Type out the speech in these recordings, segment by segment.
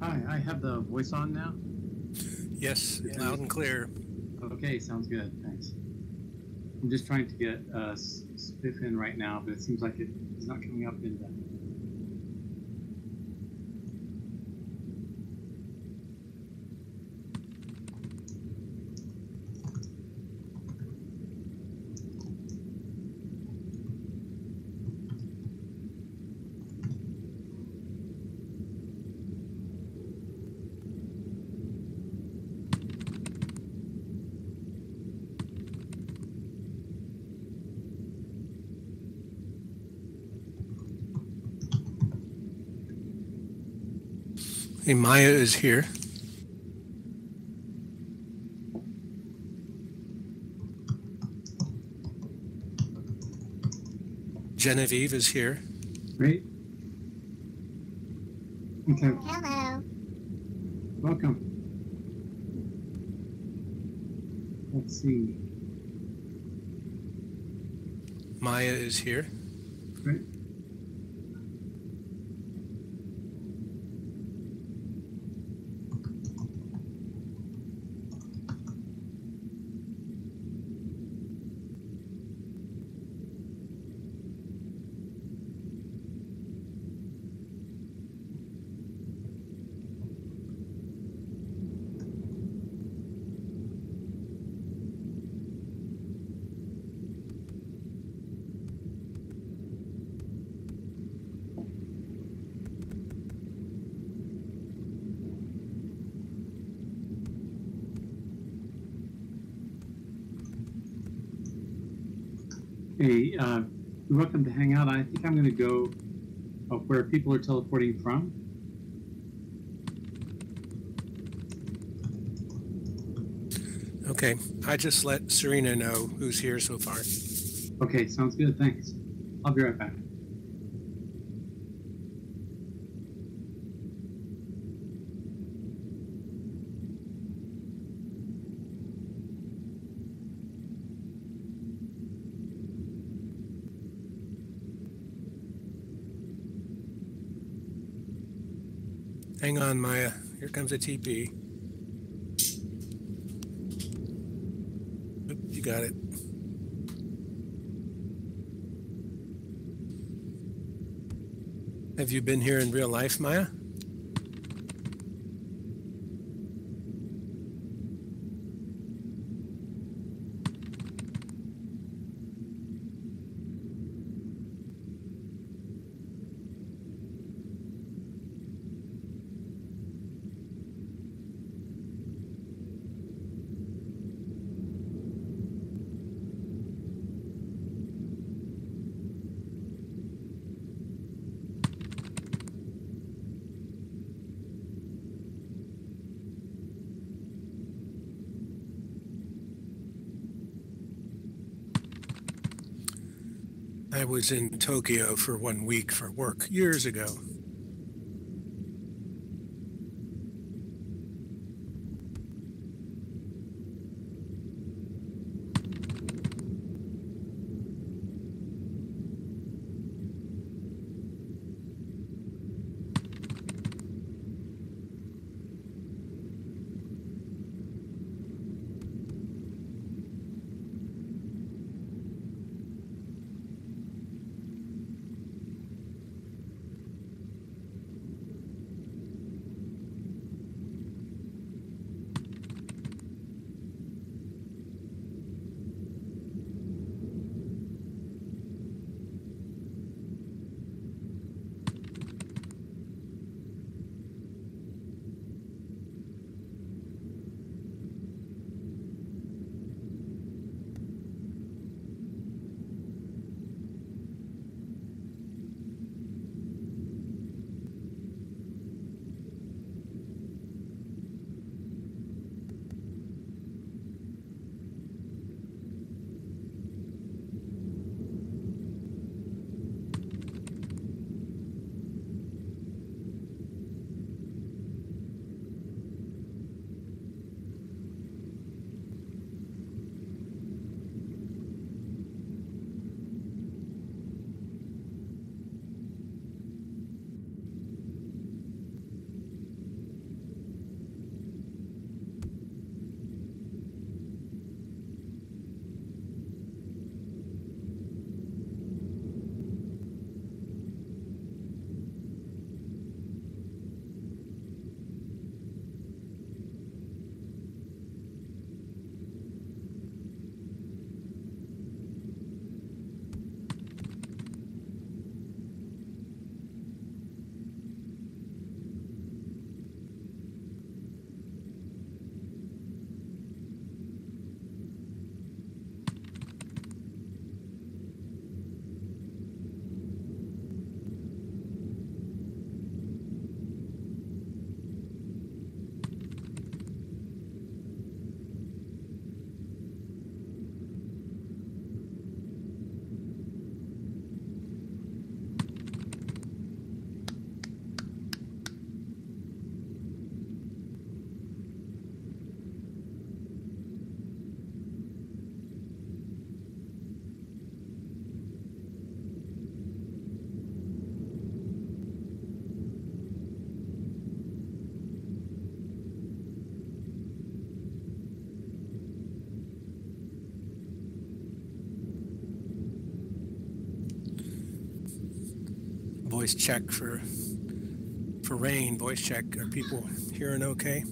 Hi, I have the voice on now. Yes, loud and clear. Okay, sounds good. Thanks. I'm just trying to get Spiff in right now, but it seems like it is not coming up in the. Hey, Maya is here. Genevieve is here. Great. Okay. Hello. Welcome. Let's see. Maya is here. Great. Hey, you're welcome to hang out. I think I'm going to go where people are teleporting from. Okay, I just let Serena know who's here so far. Okay, sounds good. Thanks. I'll be right back. Hang on, Maya. Here comes a TP. Oop, you got it. Have you been here in real life, Maya? I was in Tokyo for 1 week for work years ago. voice check for rain. Voice check. Are people hearing okay?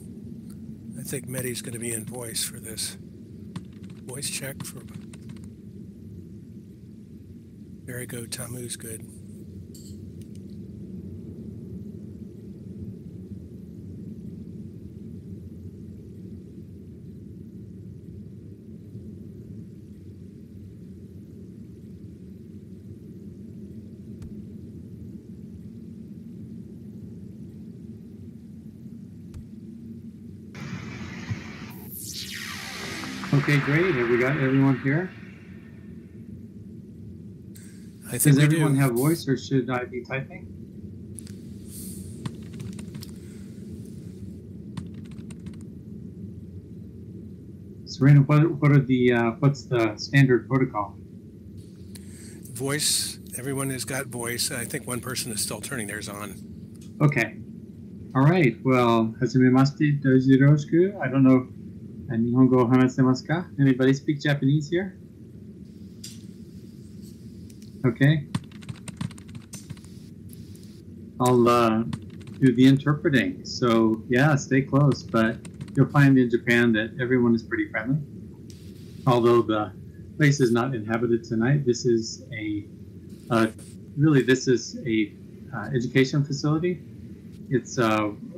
I think Medi's going to be in voice for this. Voice check for. There we go. Tamu's good. Okay, great. Have we got everyone here? I think Does everyone do. have voice, or should I be typing? Serena, what's the standard protocol? Voice. Everyone has got voice. I think one person is still turning theirs on. Okay. All right. Well, hasumemashite, doujiroshiku. I don't know. Nihongo hanasemasu ka? Anybody speak Japanese here? Okay. I'll do the interpreting. So yeah, stay close, but you'll find in Japan that everyone is pretty friendly. Although the place is not inhabited tonight, this is a education facility. It's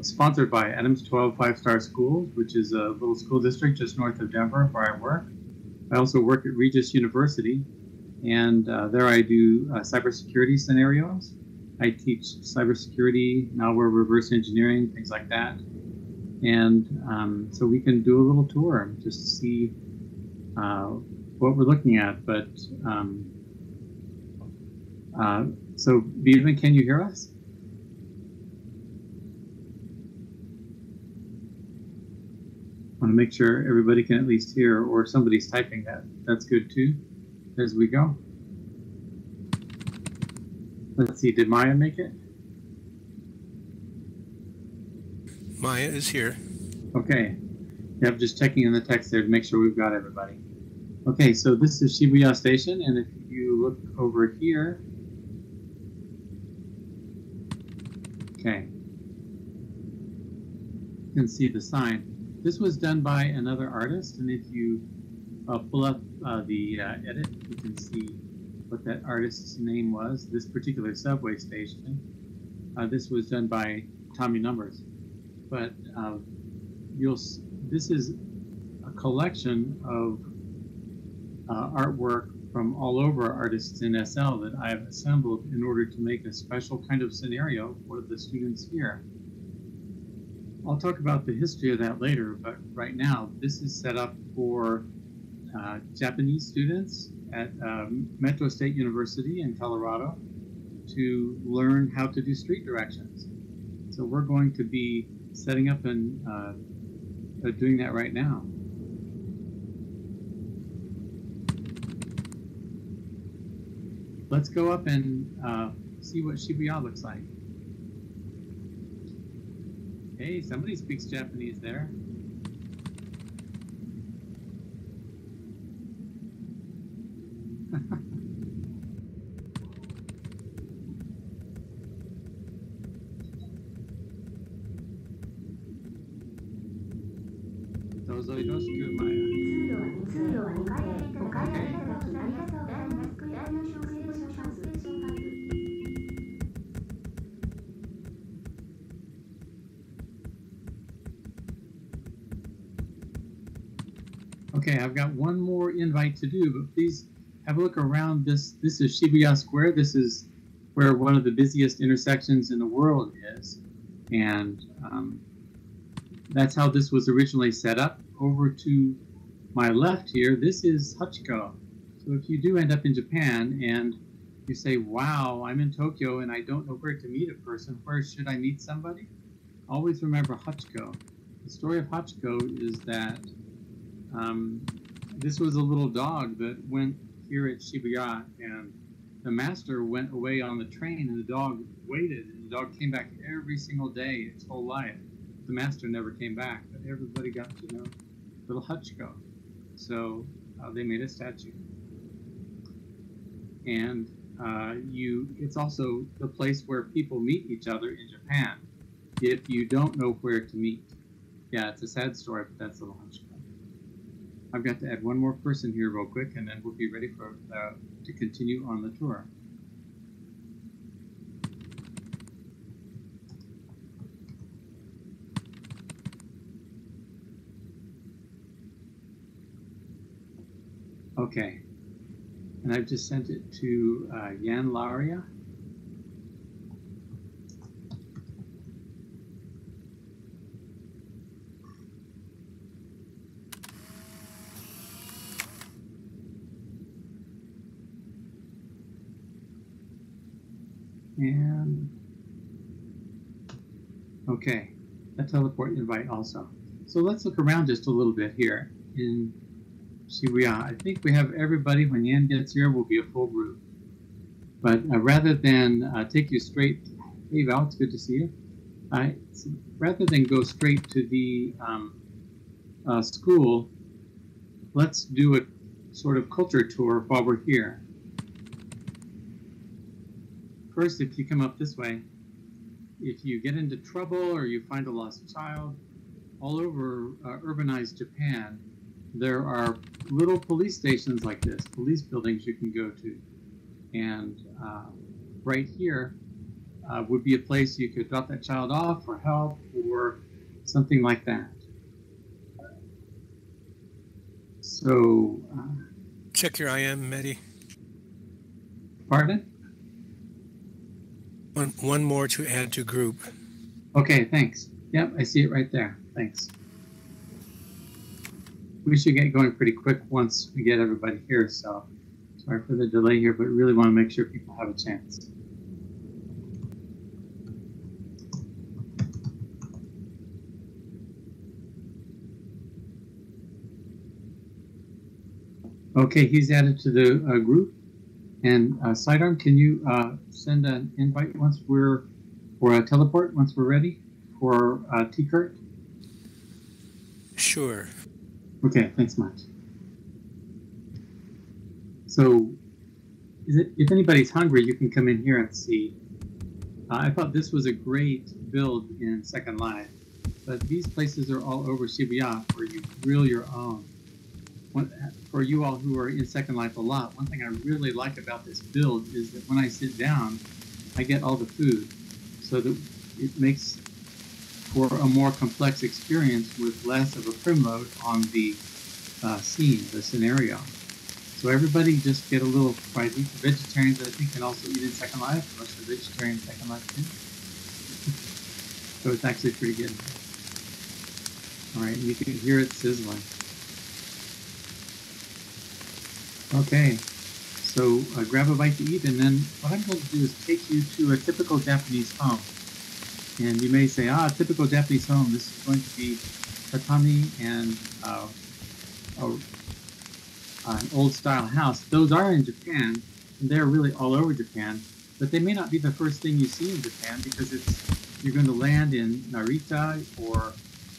sponsored by Adams 12 5-star schools, which is a little school district just north of Denver where I work. I also work at Regis University, and there I do cybersecurity scenarios. I teach cybersecurity, malware reverse engineering, things like that. And so we can do a little tour just to see what we're looking at. But so, Bevan, can you hear us? I want to make sure everybody can at least hear, or somebody's typing that. That's good too, as we go. Let's see, did Maya make it? Maya is here. Okay. Yeah, I'm just checking in the text there to make sure we've got everybody. Okay, so this is Shibuya Station, and if you look over here, okay, you can see the sign. This was done by another artist, and if you pull up the edit, you can see what that artist's name was. This particular subway station, this was done by Tommy Numbers, but this is a collection of artwork from all over artists in SL that I've assembled in order to make a special kind of scenario for the students here. I'll talk about the history of that later, but right now this is set up for Japanese students at Metro State University in Colorado to learn how to do street directions. So we're going to be setting up and doing that right now. Let's go up and see what Shibuya looks like. Hey, somebody speaks Japanese there. Okay, I've got one more invite to do, but please have a look around this. This is Shibuya Square. This is where one of the busiest intersections in the world is. And that's how this was originally set up. Over to my left here, this is Hachiko. So if you do end up in Japan and you say, wow, I'm in Tokyo and I don't know where to meet a person, where should I meet somebody? Always remember Hachiko. The story of Hachiko is that this was a little dog that went here at Shibuya, and the master went away on the train and the dog waited, and the dog came back every single day its whole life. The master never came back, but everybody got to know little Hachiko. So they made a statue. And it's also the place where people meet each other in Japan if you don't know where to meet. Yeah, it's a sad story, but that's the launch. I've got to add one more person here real quick, and then we'll be ready for to continue on the tour. Okay, and I've just sent it to Jan Laria. And okay, a teleport invite also. So let's look around just a little bit here in Shilouya. I think we have everybody. When Yan gets here, we'll be a full group. But rather than take you straight, hey Val, it's good to see you. Rather than go straight to the school, let's do a sort of culture tour while we're here. First, if you come up this way, if you get into trouble or you find a lost child, all over urbanized Japan, there are little police stations like this, police buildings you can go to. And right here would be a place you could drop that child off for help or something like that. So... check your IM, Medi. Pardon? One more to add to group. Okay, thanks. Yep, I see it right there. Thanks. We should get going pretty quick once we get everybody here, so sorry for the delay here, but really want to make sure people have a chance. Okay, he's added to the group. And Sidearm, can you send an invite once we're, or a teleport once we're ready for T-Kurt? Sure. Okay, thanks much. So, if anybody's hungry, you can come in here and see. I thought this was a great build in Second Life, but these places are all over Shibuya where you grill your own. For you all who are in Second Life a lot, one thing I really like about this build is that when I sit down, I get all the food, so that it makes for a more complex experience with less of a primload on the scene, the scenario. So everybody just get a little fried meat. Vegetarians, I think, can also eat in Second Life. Most of the vegetarian Second Life too. So it's actually pretty good. All right, you can hear it sizzling. Okay, so grab a bite to eat, and then what I'm going to do is take you to a typical Japanese home. And you may say, a typical Japanese home, this is going to be tatami and an old-style house. Those are in Japan, and they're really all over Japan, but they may not be the first thing you see in Japan because you're going to land in Narita or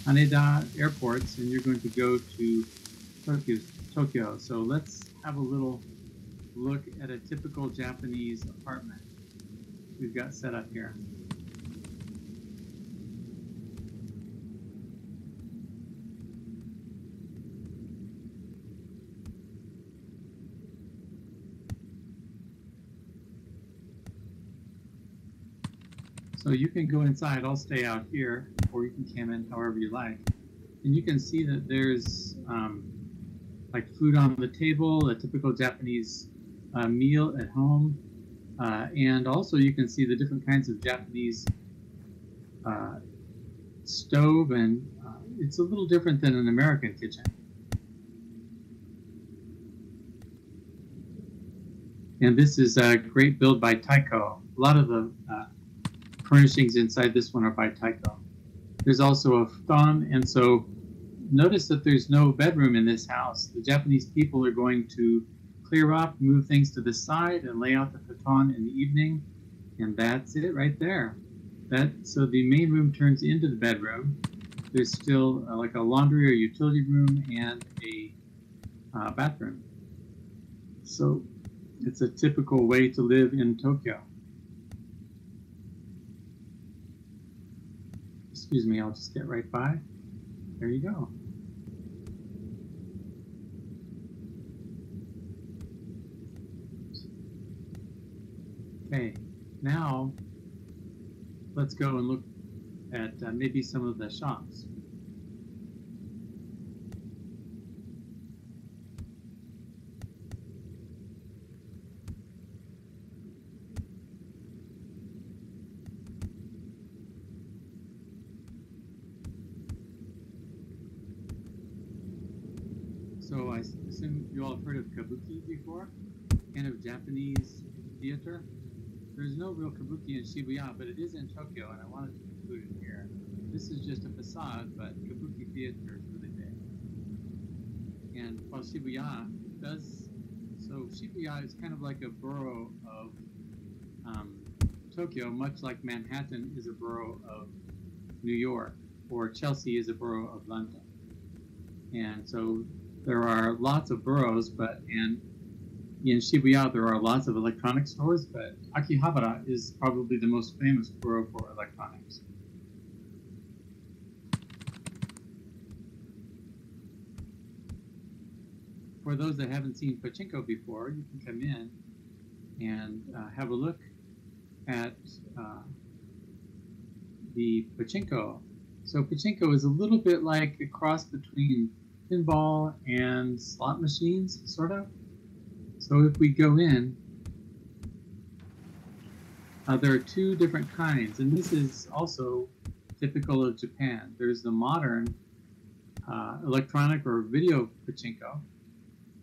Haneda airports, and you're going to go to Tokyo. So let's have a little look at a typical Japanese apartment we've got set up here. So you can go inside, I'll stay out here, or you can come in however you like. And you can see that there's like food on the table, a typical Japanese meal at home. And also you can see the different kinds of Japanese stove, and it's a little different than an American kitchen. And this is a great build by Toyko. A lot of the furnishings inside this one are by Toyko. There's also a futon, and so notice that there's no bedroom in this house. The Japanese people are going to clear up, move things to the side, and lay out the futon in the evening, and that's it right there. So the main room turns into the bedroom. There's still like a laundry or utility room and a bathroom. So It's a typical way to live in Tokyo. Excuse me, I'll just get right by. There you go. Okay, now let's go and look at maybe some of the shops. So I assume you all have heard of kabuki before, kind of Japanese theater. There's no real kabuki in Shibuya, but it is in Tokyo, and I wanted to include it here. This is just a facade, but kabuki theater is really big. And while Shibuya does, so Shibuya is kind of like a borough of Tokyo, much like Manhattan is a borough of New York, or Chelsea is a borough of London. And so there are lots of boroughs, and in Shibuya there are lots of electronic stores, but Akihabara is probably the most famous borough for electronics. For those that haven't seen pachinko before, you can come in and have a look at the pachinko. So pachinko is a little bit like a cross between pinball and slot machines, sort of. So if we go in, there are two different kinds, and this is also typical of Japan. There's the modern electronic or video pachinko,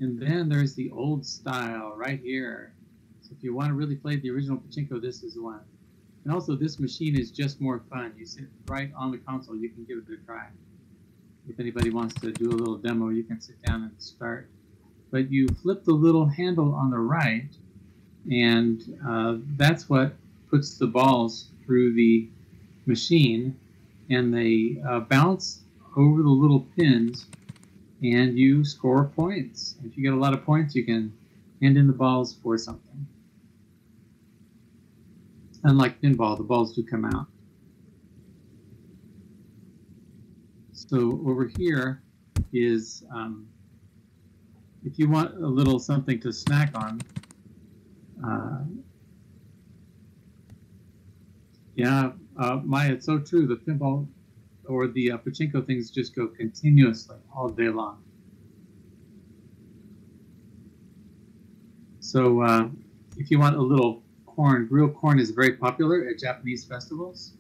and then there's the old style right here. So if you want to really play the original pachinko, this is the one. And also this machine is just more fun. You sit right on the console, you can give it a try. If anybody wants to do a little demo, you can sit down and start. But you flip the little handle on the right, and that's what puts the balls through the machine, and they bounce over the little pins, and you score points. If you get a lot of points, you can hand in the balls for something. Unlike pinball, the balls do come out. So over here is, if you want a little something to snack on, Maya, it's so true. The pinball or the pachinko things just go continuously all day long. So if you want a little corn, grilled corn is very popular at Japanese festivals.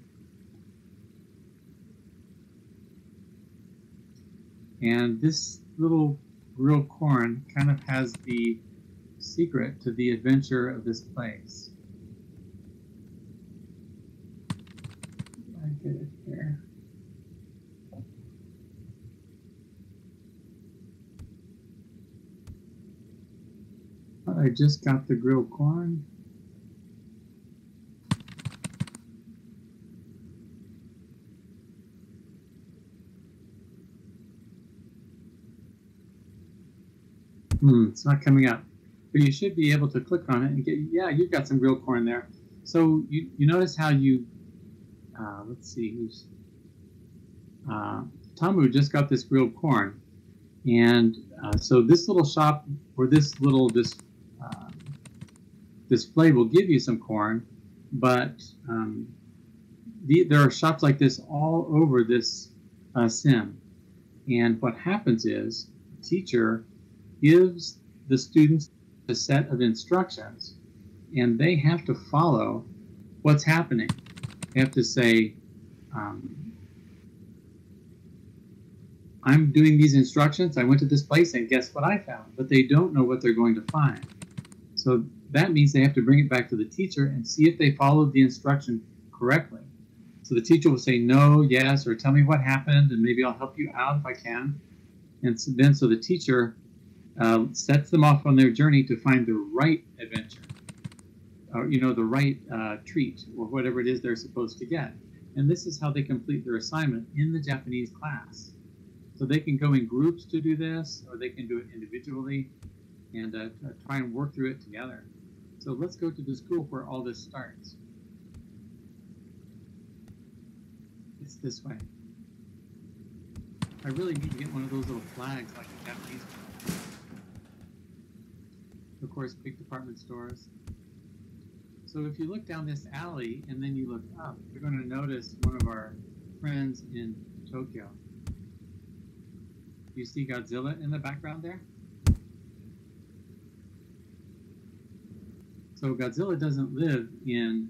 And this little grilled corn kind of has the secret to the adventure of this place. I get it here. I just got the grilled corn. It's not coming up, but you should be able to click on it and get, yeah, you've got some grilled corn there. So you notice how you, let's see, who's, Tamu just got this grilled corn. And so this little shop, or this little display will give you some corn, but there are shops like this all over this sim. And what happens is, the teacher gives the students a set of instructions, and they have to follow what's happening. They have to say, I'm doing these instructions, I went to this place, and guess what I found? But they don't know what they're going to find. So that means they have to bring it back to the teacher and see if they followed the instruction correctly. So the teacher will say no, yes, or tell me what happened, and maybe I'll help you out if I can. And so then the teacher sets them off on their journey to find the right adventure, or the right treat, or whatever it is they're supposed to get. And this is how they complete their assignment in the Japanese class. So they can go in groups to do this, or they can do it individually. and try and work through it together. So let's go to the school where all this starts. It's this way. I really need to get one of those little flags like the Japanese one. Of course, big department stores. So if you look down this alley and then you look up, you're going to notice one of our friends in Tokyo. You see Godzilla in the background there? So Godzilla doesn't live in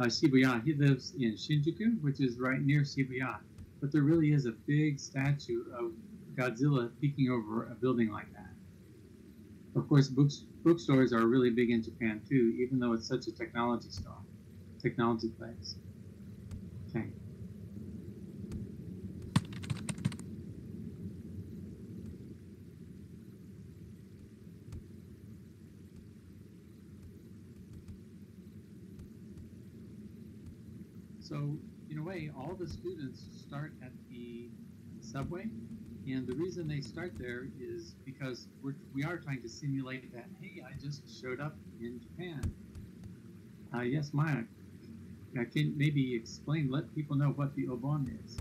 Shibuya. He lives in Shinjuku, which is right near Shibuya. But there really is a big statue of Godzilla peeking over a building like that. Of course, bookstores are really big in Japan too, even though it's such a technology place. Okay. So, in a way, all the students start at the subway, and the reason they start there is because we are trying to simulate that, hey, I just showed up in Japan. Yes, Maya, I can maybe explain, let people know what the obon is.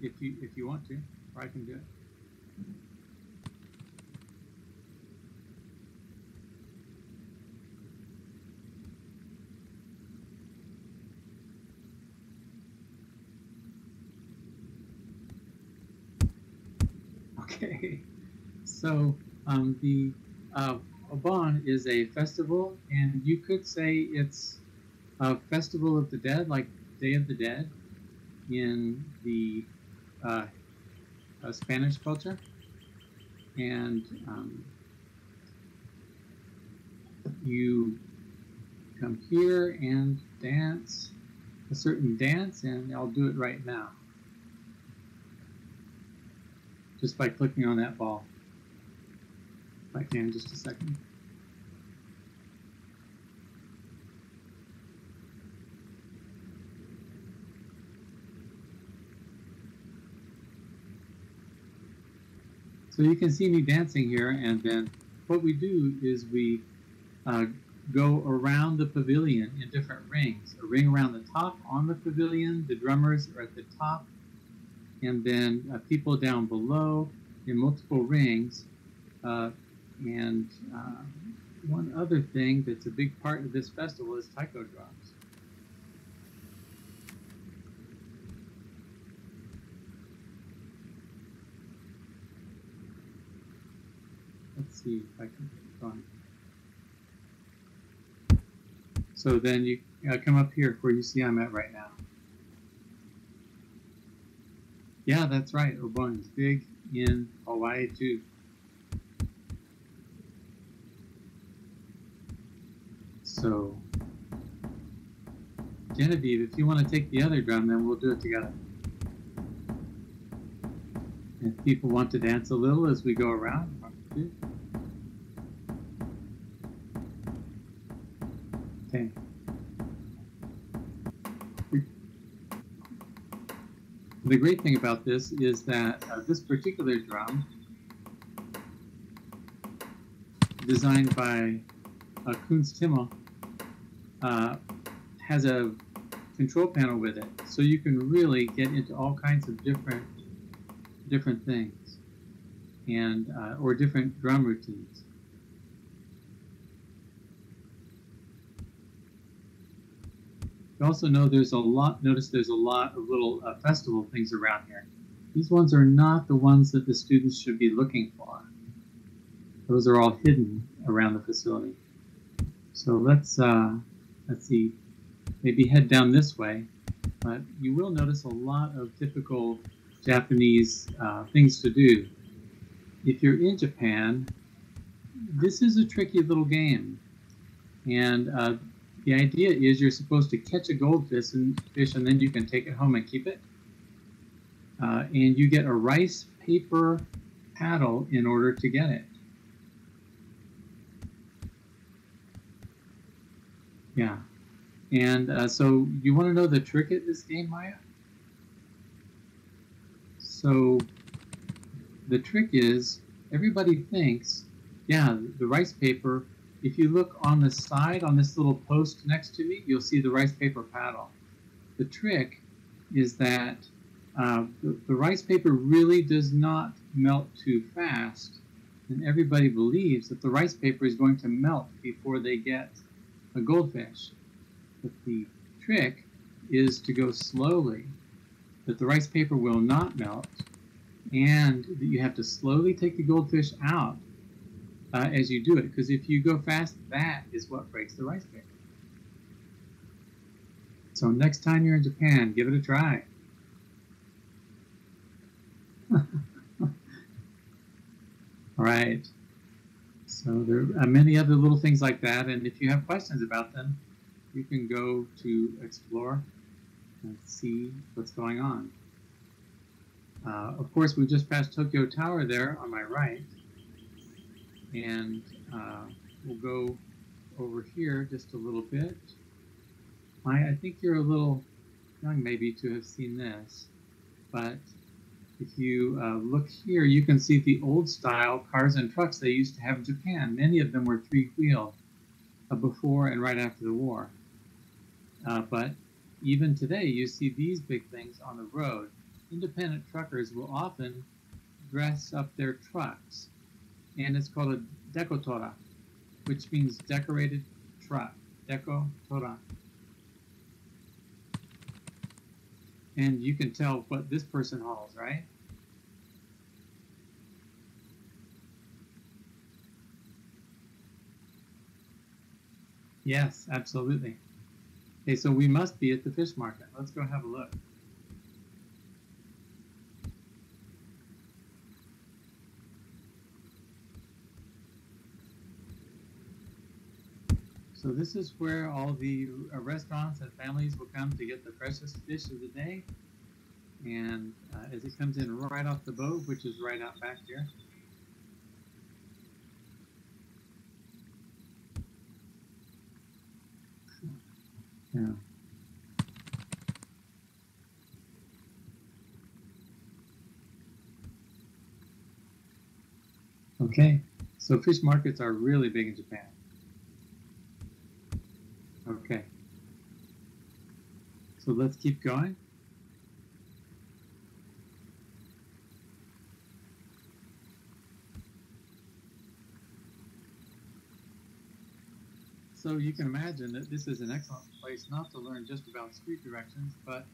If you want to, or I can do it. Okay, so the Obon is a festival, and you could say it's a festival of the dead, like Day of the Dead in the Spanish culture. And you come here and dance a certain dance, and I'll do it right now. Just by clicking on that ball. If I can, just a second. So you can see me dancing here, and then what we do is we go around the pavilion in different rings. A ring around the top on the pavilion, the drummers are at the top, and then people down below in multiple rings. And one other thing that's a big part of this festival is taiko drums. Let's see if I can put it on. So then you come up here where you see I'm at right now. Yeah, that's right. Obon is big in Hawaii too. So, Genevieve, if you want to take the other drum, then we'll do it together. If people want to dance a little as we go around, okay. The great thing about this is that this particular drum, designed by Kunz Timmel, has a control panel with it, so you can really get into all kinds of different things, and or different drum routines. You also know there's a lot. Notice there's a lot of little festival things around here. These ones are not the ones that the students should be looking for. Those are all hidden around the facility. So let's see, maybe head down this way. But you will notice a lot of typical Japanese things to do. If you're in Japan, this is a tricky little game, and the idea is you're supposed to catch a goldfish and then you can take it home and keep it. And you get a rice paper paddle in order to get it. Yeah. And so you want to know the trick at this game, Maya? So the trick is everybody thinks, yeah, the rice paper, if you look on the side on this little post next to me, you'll see the rice paper paddle. The trick is that the rice paper really does not melt too fast, and everybody believes that the rice paper is going to melt before they get a goldfish. But the trick is to go slowly, that the rice paper will not melt, and that you have to slowly take the goldfish out as you do it, because if you go fast, that is what breaks the rice paper. So next time you're in Japan, give it a try. All right. So there are many other little things like that, and if you have questions about them, you can go to explore and see what's going on. Of course, we just passed Tokyo Tower there on my right, and we'll go over here just a little bit. I think you're a little young maybe to have seen this, but if you look here, you can see the old style cars and trucks they used to have in Japan. Many of them were three-wheeled before and right after the war. But even today, you see these big things on the road. Independent truckers will often dress up their trucks, and it's called a dekotora, which means decorated truck. Dekotora. And you can tell what this person hauls, right? Yes, absolutely. Okay, so we must be at the fish market. Let's go have a look. So this is where all the restaurants and families will come to get the freshest fish of the day. And as it comes in right off the boat, which is right out back here. Yeah. Okay, so fish markets are really big in Japan. Okay, so let's keep going. So you can imagine that this is an excellent place not to learn just about street directions, but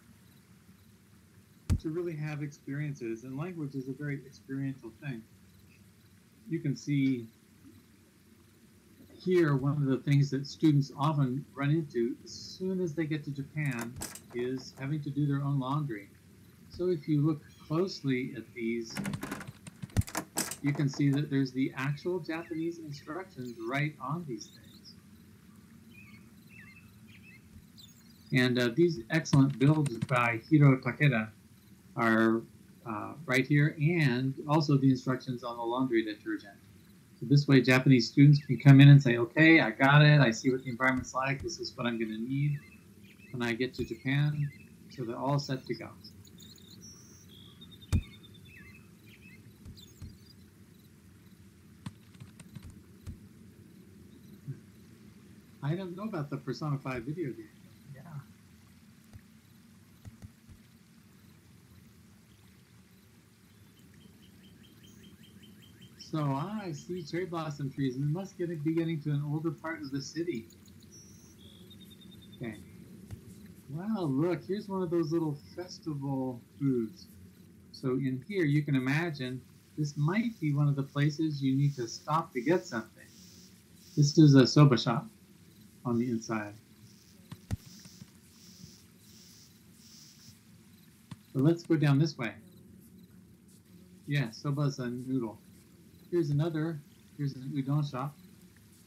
to really have experiences. And language is a very experiential thing. You can see here one of the things that students often run into as soon as they get to Japan is having to do their own laundry. So if you look closely at these, you can see that there's the actual Japanese instructions right on these things. And these excellent builds by Hiro Takeda are right here, and also the instructions on the laundry detergent. So this way Japanese students can come in and say, okay, I got it, I see what the environment's like, this is what I'm going to need when I get to Japan. So they're all set to go. I don't know about the Persona 5 video game. Yeah. So I see cherry blossom trees. We must be getting to an older part of the city. Okay. Wow, look, here's one of those little festival foods. So in here, you can imagine this might be one of the places you need to stop to get something. This is a soba shop on the inside. So let's go down this way. Yeah, soba's a noodle. Here's an udon shop.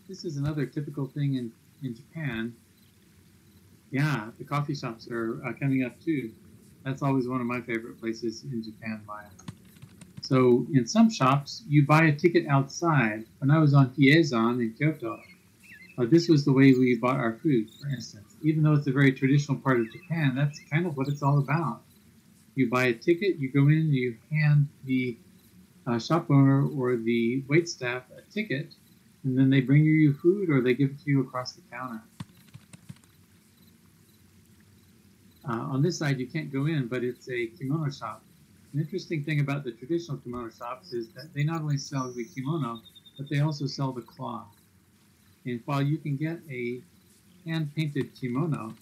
This is another typical thing in Japan. Yeah, the coffee shops are coming up too. That's always one of my favorite places in Japan, Maya. So in some shops, you buy a ticket outside. When I was on Hiezan in Kyoto, this was the way we bought our food, for instance. Even though it's a very traditional part of Japan, that's kind of what it's all about. You buy a ticket, you go in, you hand the shop owner or the waitstaff a ticket, and then they bring you food or they give it to you across the counter. On this side, you can't go in, but it's a kimono shop. An interesting thing about the traditional kimono shops is that they not only sell the kimono, but they also sell the cloth. And while you can get a hand-painted kimono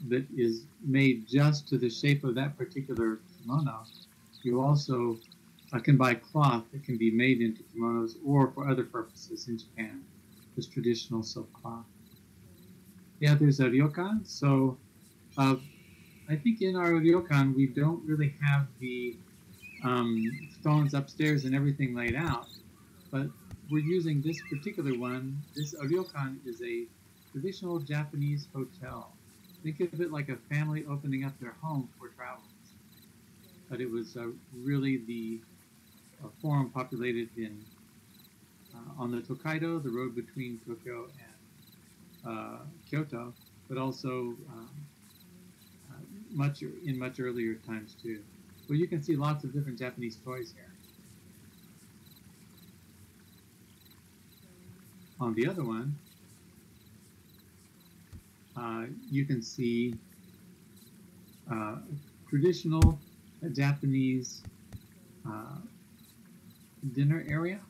that is made just to the shape of that particular kimono, you also can buy cloth that can be made into kimonos or for other purposes in Japan, this traditional silk cloth. Yeah, there's a ryokan. So I think in our ryokan, we don't really have the stones upstairs and everything laid out, but we're using this particular one. This ryokan is a traditional Japanese hotel. Think of it like a family opening up their home for travelers. But it was really the forum populated in on the Tokaido, the road between Tokyo and Kyoto, but also much earlier times too. Well, you can see lots of different Japanese toys here. On the other one, you can see traditional Japanese dinner area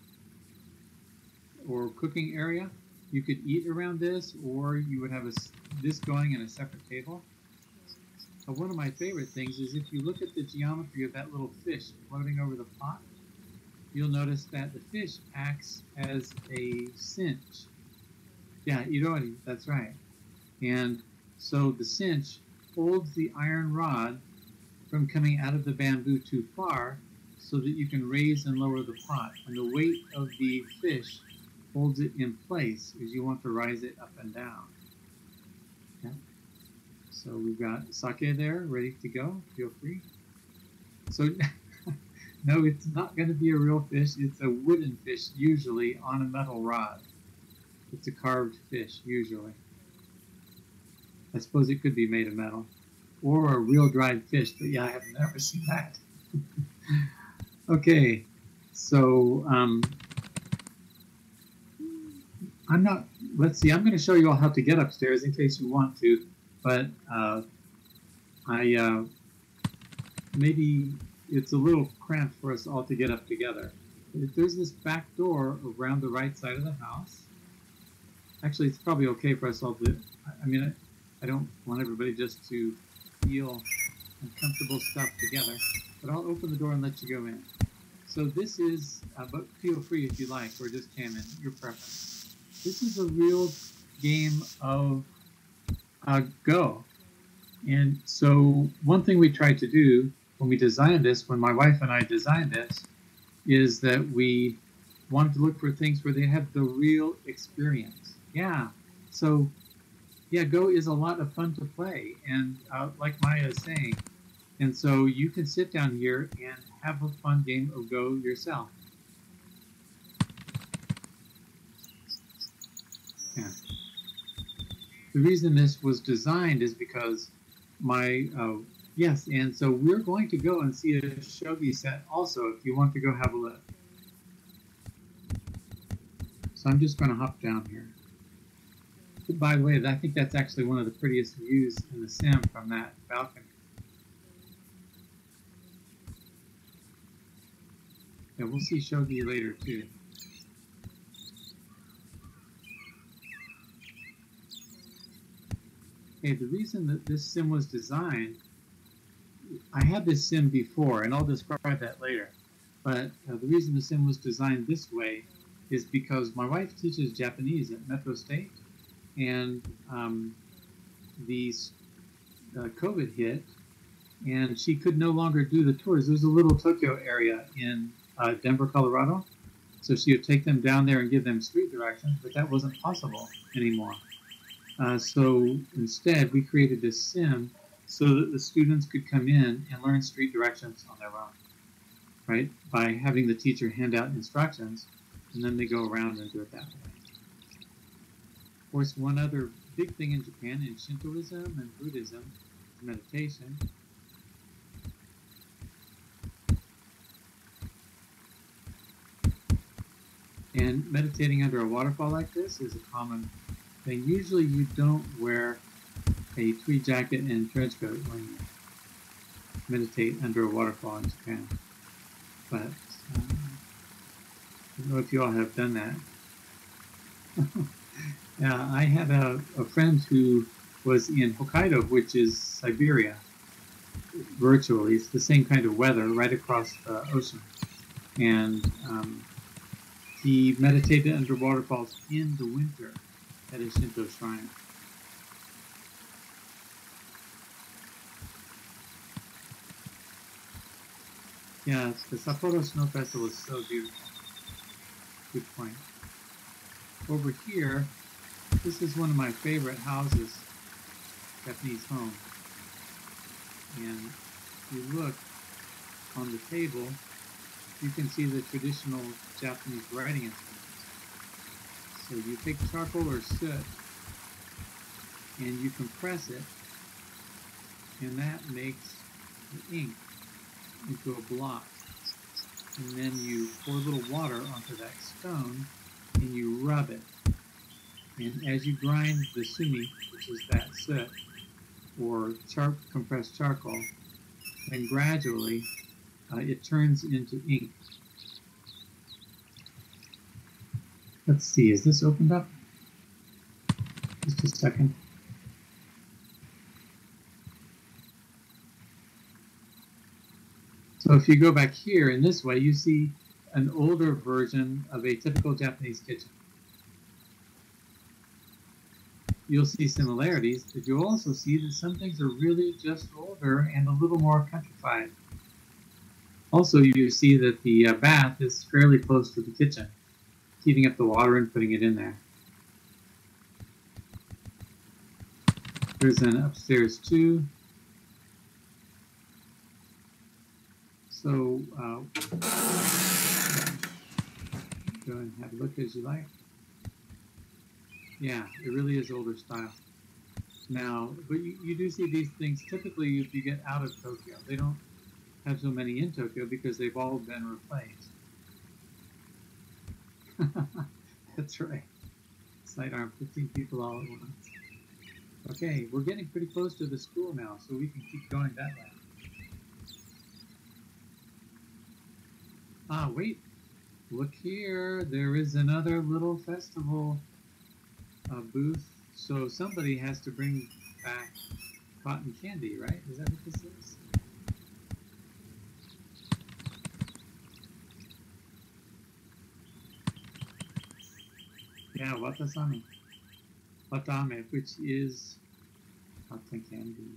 or cooking area. You could eat around this, or you would have this going in a separate table. One of my favorite things is if you look at the geometry of that little fish floating over the pot, you'll notice that the fish acts as a cinch. Yeah, irori, that's right. And so the cinch holds the iron rod from coming out of the bamboo too far so that you can raise and lower the pot. And the weight of the fish holds it in place as you want to rise it up and down. Yeah. So we've got sake there, ready to go. Feel free. So no, it's not going to be a real fish. It's a wooden fish, usually on a metal rod. It's a carved fish, usually. I suppose it could be made of metal. Or a real dried fish, but yeah, I have never seen that. Okay, so let's see, I'm going to show you all how to get upstairs in case you want to, but maybe it's a little cramped for us all to get up together. There's this back door around the right side of the house. Actually, it's probably okay for us all to, I don't want everybody just to feel uncomfortable stuff together, but I'll open the door and let you go in. So this is, but feel free if you like, or just cam in, your preference. This is a real game of Go. And so one thing we tried to do when we designed this, when my wife and I designed this, is that we wanted to look for things where they have the real experience. Yeah, so yeah, Go is a lot of fun to play, and like Maya is saying, and so you can sit down here and have a fun game of Go yourself. Yeah. The reason this was designed is because yes, and so we're going to go and see a shogi set also if you want to go have a look. So I'm just going to hop down here. By the way, I think that's actually one of the prettiest views in the sim from that balcony. Yeah, we'll see shogi later too. Okay, the reason that this sim was designed, I had this sim before, and I'll describe that later. But the reason the sim was designed this way is because my wife teaches Japanese at Metro State, and the COVID hit, and she could no longer do the tours. There's a little Tokyo area in Denver, Colorado, so she would take them down there and give them street directions, but that wasn't possible anymore. So instead, we created this sim so that the students could come in and learn street directions on their own, right? By having the teacher hand out instructions, and then they go around and do it that way. Of course, one other big thing in Japan, in Shintoism and Buddhism, is meditation. And meditating under a waterfall like this is a common thing. Usually you don't wear a tweed jacket and trench coat when you meditate under a waterfall in Japan. But I don't know if you all have done that. Yeah, I had a friend who was in Hokkaido, which is Siberia, virtually. It's the same kind of weather right across the ocean. And he meditated under waterfalls in the winter at a Shinto shrine. Yeah, the Sapporo Snow Festival is so beautiful. Good point. Over here, this is one of my favorite houses, Japanese home. And if you look on the table, you can see the traditional Japanese writing instruments. So you take charcoal or soot and you compress it, and that makes the ink into a block. And then you pour a little water onto that stone and you rub it. And as you grind the sumi, which is that soot, or compressed charcoal, and gradually it turns into ink. Let's see, is this opened up? Just a second. So if you go back here in this way, you see an older version of a typical Japanese kitchen. You'll see similarities, but you'll also see that some things are really just older and a little more countrified. Also, you see that the bath is fairly close to the kitchen, heating up the water and putting it in there. There's an upstairs too. So go and have a look as you like. Yeah, it really is older style. Now, but you do see these things typically if you get out of Tokyo. They don't have so many in Tokyo because they've all been replaced. That's right. Sidearm, 15 people all at once. Okay, we're getting pretty close to the school now, so we can keep going that way. Ah, wait. Look here. There is another little festival booth. So somebody has to bring back cotton candy, right? Is that what this is? Yeah, watasami. Watame, which is cotton candy.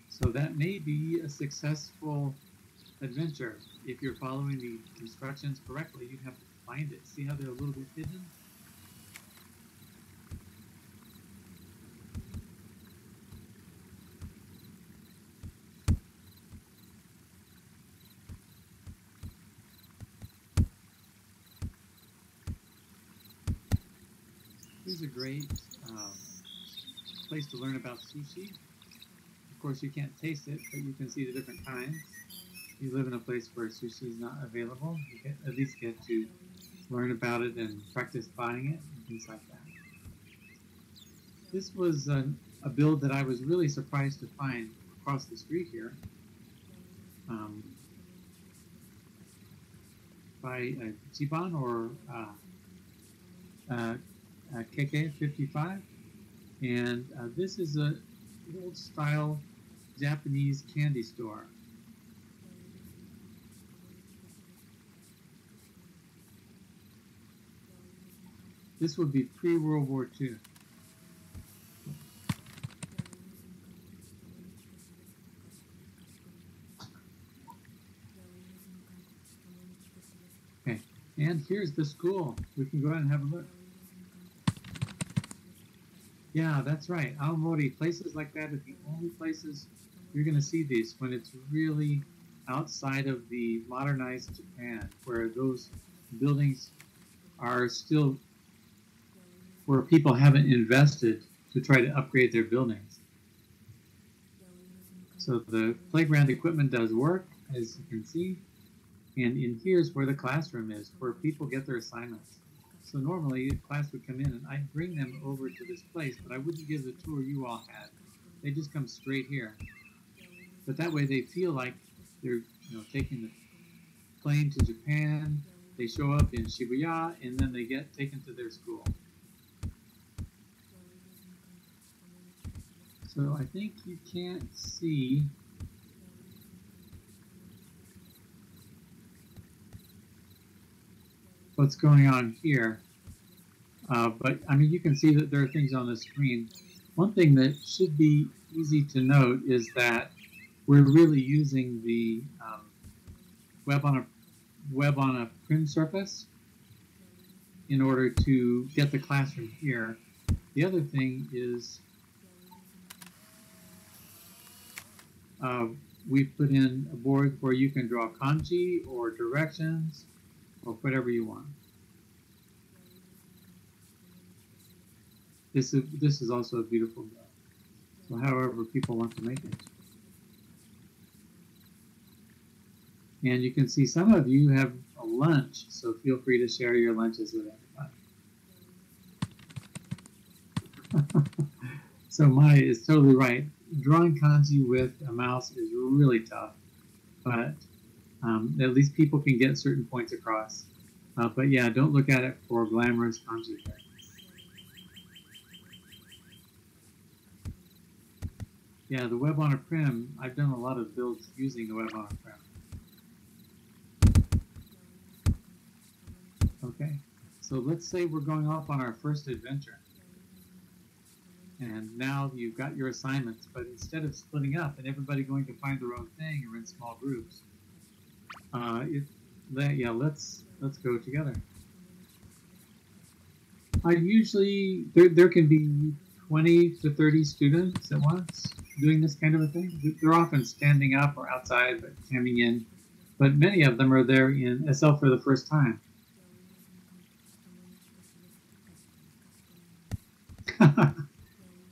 So that may be a successful adventure. If you're following the instructions correctly, you have to find it. See how they're a little bit hidden? Here's a great place to learn about sushi. Of course, you can't taste it, but you can see the different kinds. You live in a place where sushi is not available, you at least get to learn about it and practice buying it and things like that. This was a build that I was really surprised to find across the street here by Chiban or KK55. And this is a old style Japanese candy store. This would be pre-World War II. Okay, and here's the school. We can go ahead and have a look. Yeah, that's right. Aomori, places like that are the only places you're going to see these when it's really outside of the modernized Japan, where those buildings are still where people haven't invested to try to upgrade their buildings. So the playground equipment does work, as you can see. And in here's where the classroom is, where people get their assignments. So normally, class would come in and I'd bring them over to this place, but I wouldn't give the tour you all had. They just come straight here. But that way they feel like they're taking the plane to Japan. They show up in Shilouya, and then they get taken to their school. So I think you can't see what's going on here. But I mean, you can see that there are things on the screen. One thing that should be easy to note is that we're really using the web on a prim surface in order to get the classroom here. The other thing is we've put in a board where you can draw kanji or directions or whatever you want. This is also a beautiful book. So however people want to make it. And you can see some of you have a lunch, so feel free to share your lunches with everybody. So Maya is totally right. Drawing kanji with a mouse is really tough, but at least people can get certain points across. But yeah, don't look at it for glamorous kanji. Yeah, the web on a prim, I've done a lot of builds using the web on a prim. Okay, so let's say we're going off on our first adventure. And now you've got your assignments, but instead of splitting up and everybody going to find their own thing or in small groups, let's go together. I usually, there can be 20 to 30 students at once doing this kind of a thing. They're often standing up or outside, but coming in. But many of them are there in SL for the first time.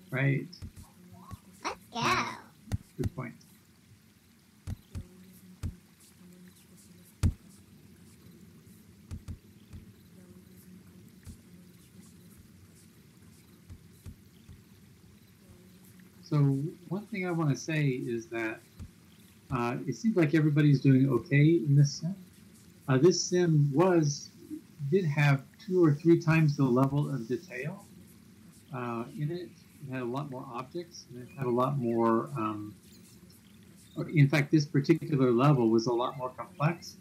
Right. Let's go. Good point. So one thing I want to say is that it seems like everybody's doing okay in this sim. This sim did have 2 or 3 times the level of detail in it. It had a lot more objects, and it had a lot more, in fact, this particular level was a lot more complex,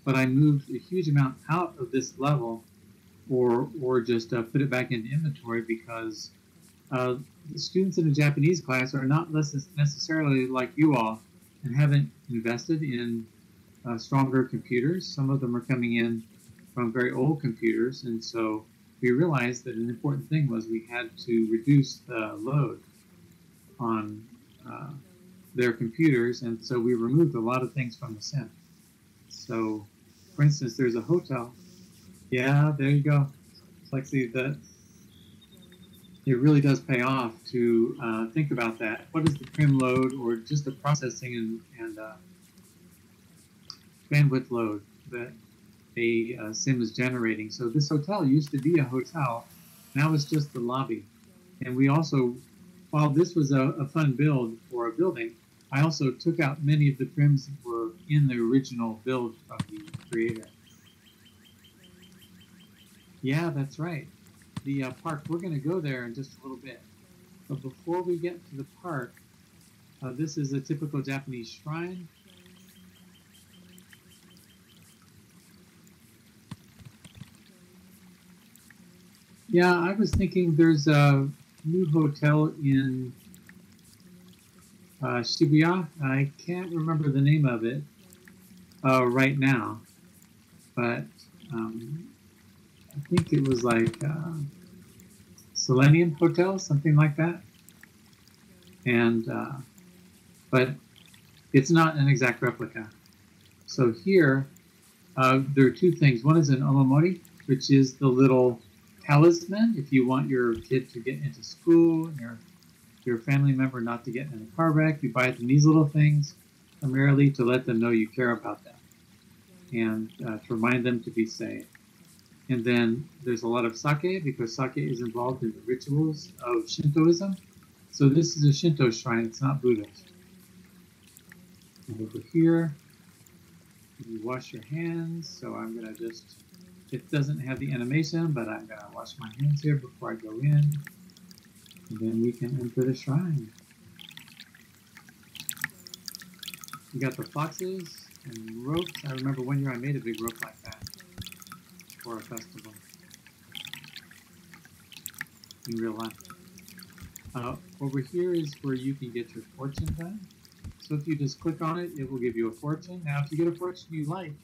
but I moved a huge amount out of this level or just put it back into inventory because the students in the Japanese class are not necessarily like you all and haven't invested in stronger computers. Some of them are coming in from very old computers, and so we realized that an important thing was we had to reduce the load on their computers, and so we removed a lot of things from the sim. So, for instance, there's a hotel. Yeah, there you go. It's like, see, that it really does pay off to think about that. What is the prim load or just the processing and bandwidth load that a sim is generating? So this hotel used to be a hotel. Now it's just the lobby. And we also, while this was a fun build for a building, I also took out many of the prims that were in the original build from the creator. Yeah, that's right. The park, we're going to go there in just a little bit. But before we get to the park, this is a typical Japanese shrine. Yeah, I was thinking there's a new hotel in Shibuya. I can't remember the name of it right now, but I think it was like Selenium Hotel, something like that. And but it's not an exact replica. So here, there are 2 things. One is an omamori, which is the little talisman if you want your kid to get into school and your family member not to get in a car wreck. You buy them these little things primarily to let them know you care about them and to remind them to be safe. And then there's a lot of sake because sake is involved in the rituals of Shintoism. So this is a Shinto shrine, it's not Buddhist. And over here, you wash your hands. So I'm gonna just, it doesn't have the animation, but I'm gonna wash my hands here before I go in. And then we can enter the shrine. You got the foxes and ropes. I remember one year I made a big rope like that for a festival in real life. Over here is where you can get your fortune done. So if you just click on it, it will give you a fortune. Now, if you get a fortune you like,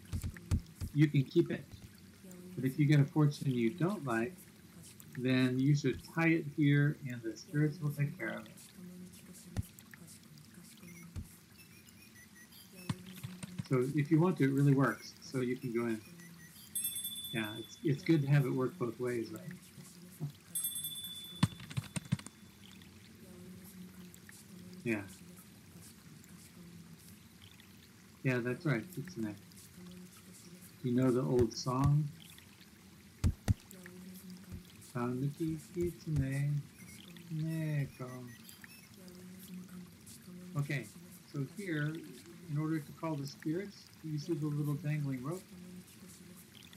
you can keep it. But if you get a fortune you don't like, then you should tie it here and the spirits will take care of it. So if you want to, it really works. So you can go in. Yeah, it's good to have it work both ways, right? Yeah. Yeah, that's right. It's nice. You know the old song? Okay, so here, in order to call the spirits, you see the little dangling rope?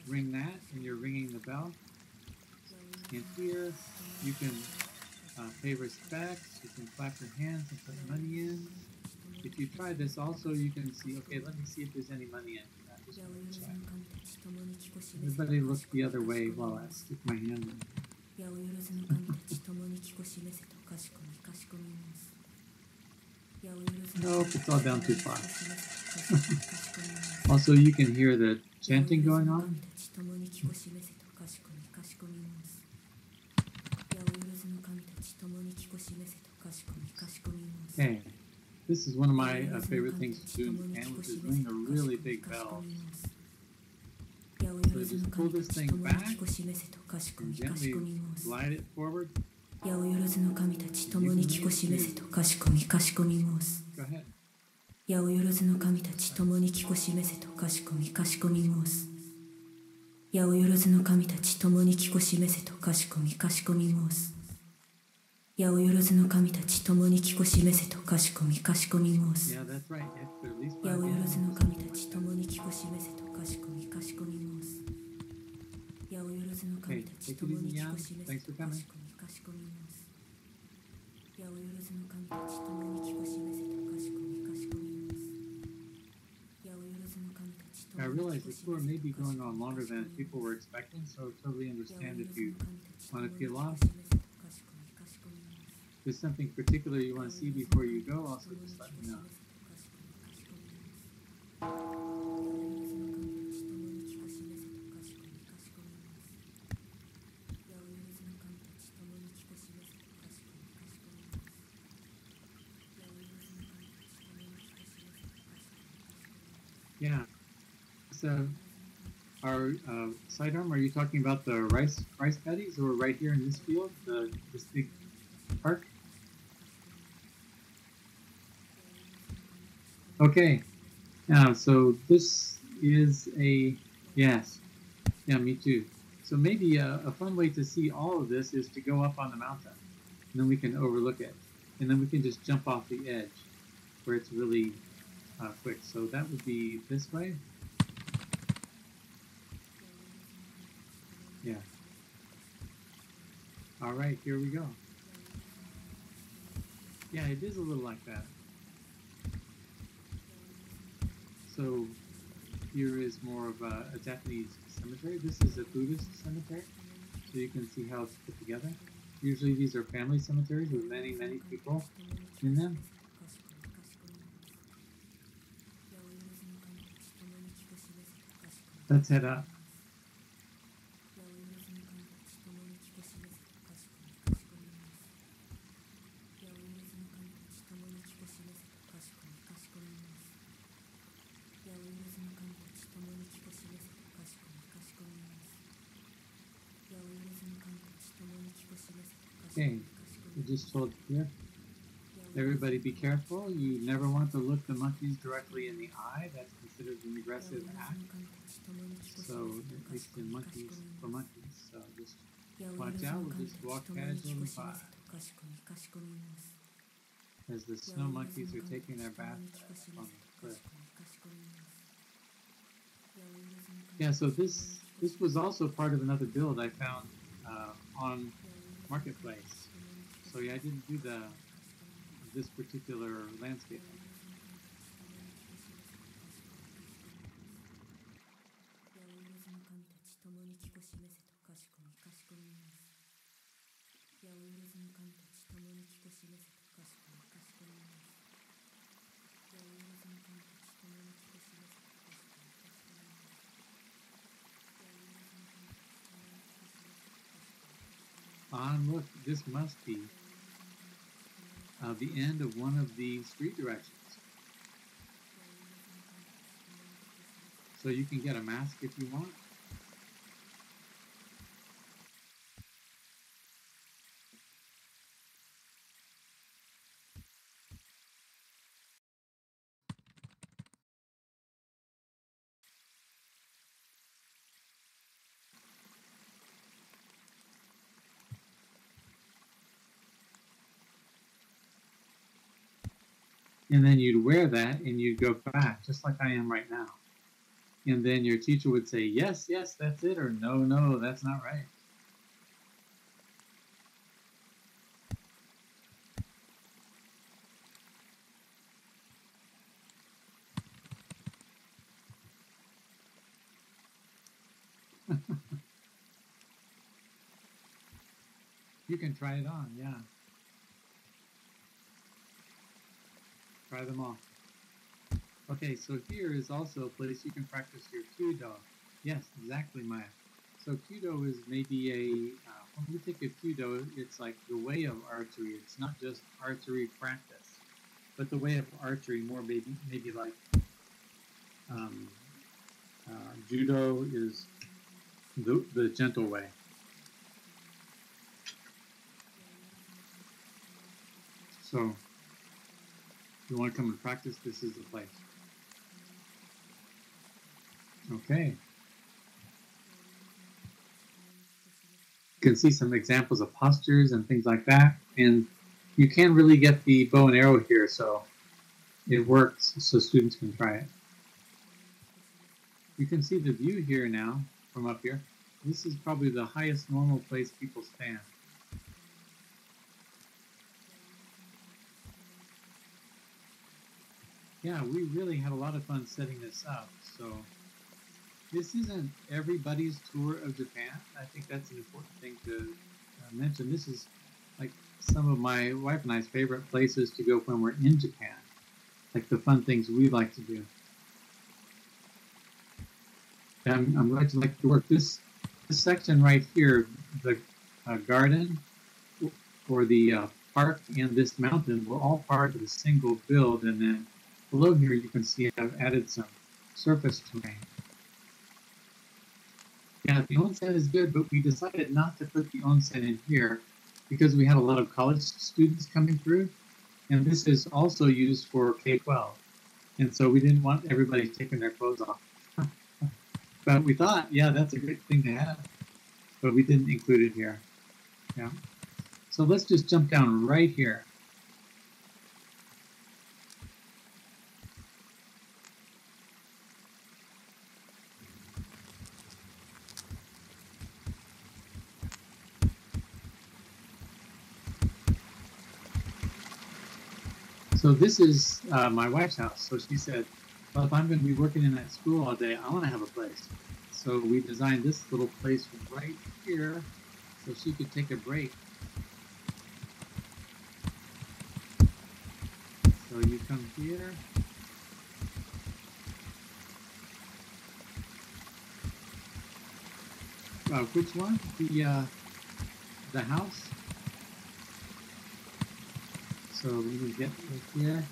Ring that, and you're ringing the bell. And here, you can pay respects, you can clap your hands and put money in. If you try this also, you can see, okay, let me see if there's any money in. Just check. Everybody look the other way while I stick my hand in. Nope, it's all down too far. Also, you can hear the chanting going on. Okay, this is one of my favorite things to do in Japan, which is ring a really big bell. So just pull this thing back and gently glide it forward. Go ahead. 八百万の神たち共にきこしめせとかしこみかしこみ申す。八百万の神たち共にきこしめせとかしこみかしこみ申す。八百万の神たち共にきこしめせとかしこみかしこみ申す。八百万の神たち共にきこしめせとかしこみかしこみ申す。八百万の神たち共にきこしめせとかしこみかしこみ申す。八百万の神たち共にきこしめせとかしこみかしこみ申す。 I realize the tour may be going on longer than people were expecting, so totally understand if you want to feel lost. If there's something particular you want to see before you go, also just let me know. Yeah. So, our sidearm, are you talking about the rice paddies, or right here in this field, this big park? Okay. So this is a, yes. Yeah, me too. So maybe a fun way to see all of this is to go up on the mountain, and then we can overlook it, and then we can just jump off the edge, where it's really quick. So that would be this way. Yeah. All right, here we go. Yeah, it is a little like that. So here is more of a Japanese cemetery. This is a Buddhist cemetery, so you can see how it's put together. Usually these are family cemeteries with many, many people in them. Let's head up. Okay, we just hold here. Everybody be careful. You never want to look the monkeys directly in the eye. That's considered an aggressive act. So, at least in monkeys, for monkeys. So just watch out. We'll just walk casually by as the snow monkeys are taking their bath on the cliff. Yeah, so this was also part of another build I found on Marketplace. So yeah, I didn't do this particular landscape. Look, this must be the end of one of the street directions. So you can get a mask if you want. And then you'd wear that and you'd go back, just like I am right now. And then your teacher would say, yes, yes, that's it, or no, no, that's not right. You can try it on, yeah. Try them all. Okay, so here is also a place you can practice your Kyudo. Yes, exactly, Maya. So Kyudo is maybe when we think of Kyudo, it's like the way of archery. It's not just archery practice, but the way of archery, more maybe like Judo is the gentle way. So if you want to come and practice, this is the place. Okay. You can see some examples of postures and things like that. And you can really get the bow and arrow here, so it works, so students can try it. You can see the view here now from up here. This is probably the highest normal place people stand. Yeah, we really had a lot of fun setting this up. So this isn't everybody's tour of Japan. I think that's an important thing to mention. This is like some of my wife and I's favorite places to go when we're in Japan, like the fun things we like to do. And I'm glad you like the work. This section right here, the garden or the park and this mountain were all part of a single build, and then below here you can see I've added some surface terrain. Yeah, the onsen is good, but we decided not to put the onsen in here because we had a lot of college students coming through, and this is also used for K-12. And so we didn't want everybody taking their clothes off. But we thought, yeah, that's a great thing to have, but we didn't include it here. Yeah. So let's just jump down right here. So this is my wife's house. So she said, well, if I'm going to be working in that school all day, I want to have a place. So we designed this little place right here so she could take a break. So you come here. Which one? The house. So we can get right here.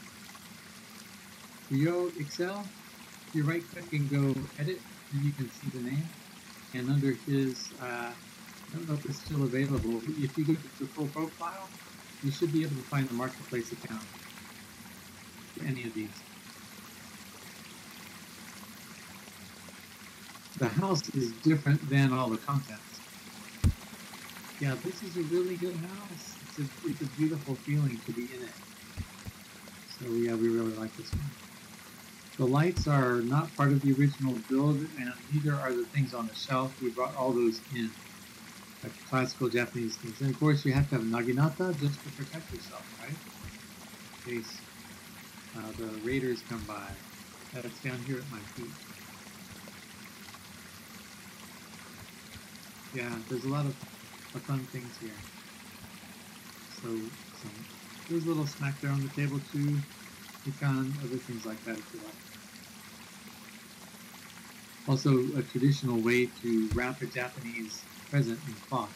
Rio Excel. If you right click and go edit, and you can see the name. And under his, I don't know if it's still available, but if you go to the full profile, you should be able to find the marketplace account for any of these. The house is different than all the contents. Yeah, this is a really good house. It's a beautiful feeling to be in it. So yeah, we really like this one. The lights are not part of the original build, and neither are the things on the shelf. We brought all those in, like classical Japanese things. And of course, you have to have naginata just to protect yourself, right? In case the raiders come by. That's down here at my feet. Yeah, there's a lot of fun things here. So there's a little snack there on the table too. Pecan, other things like that if you like. Also, a traditional way to wrap a Japanese present in cloth.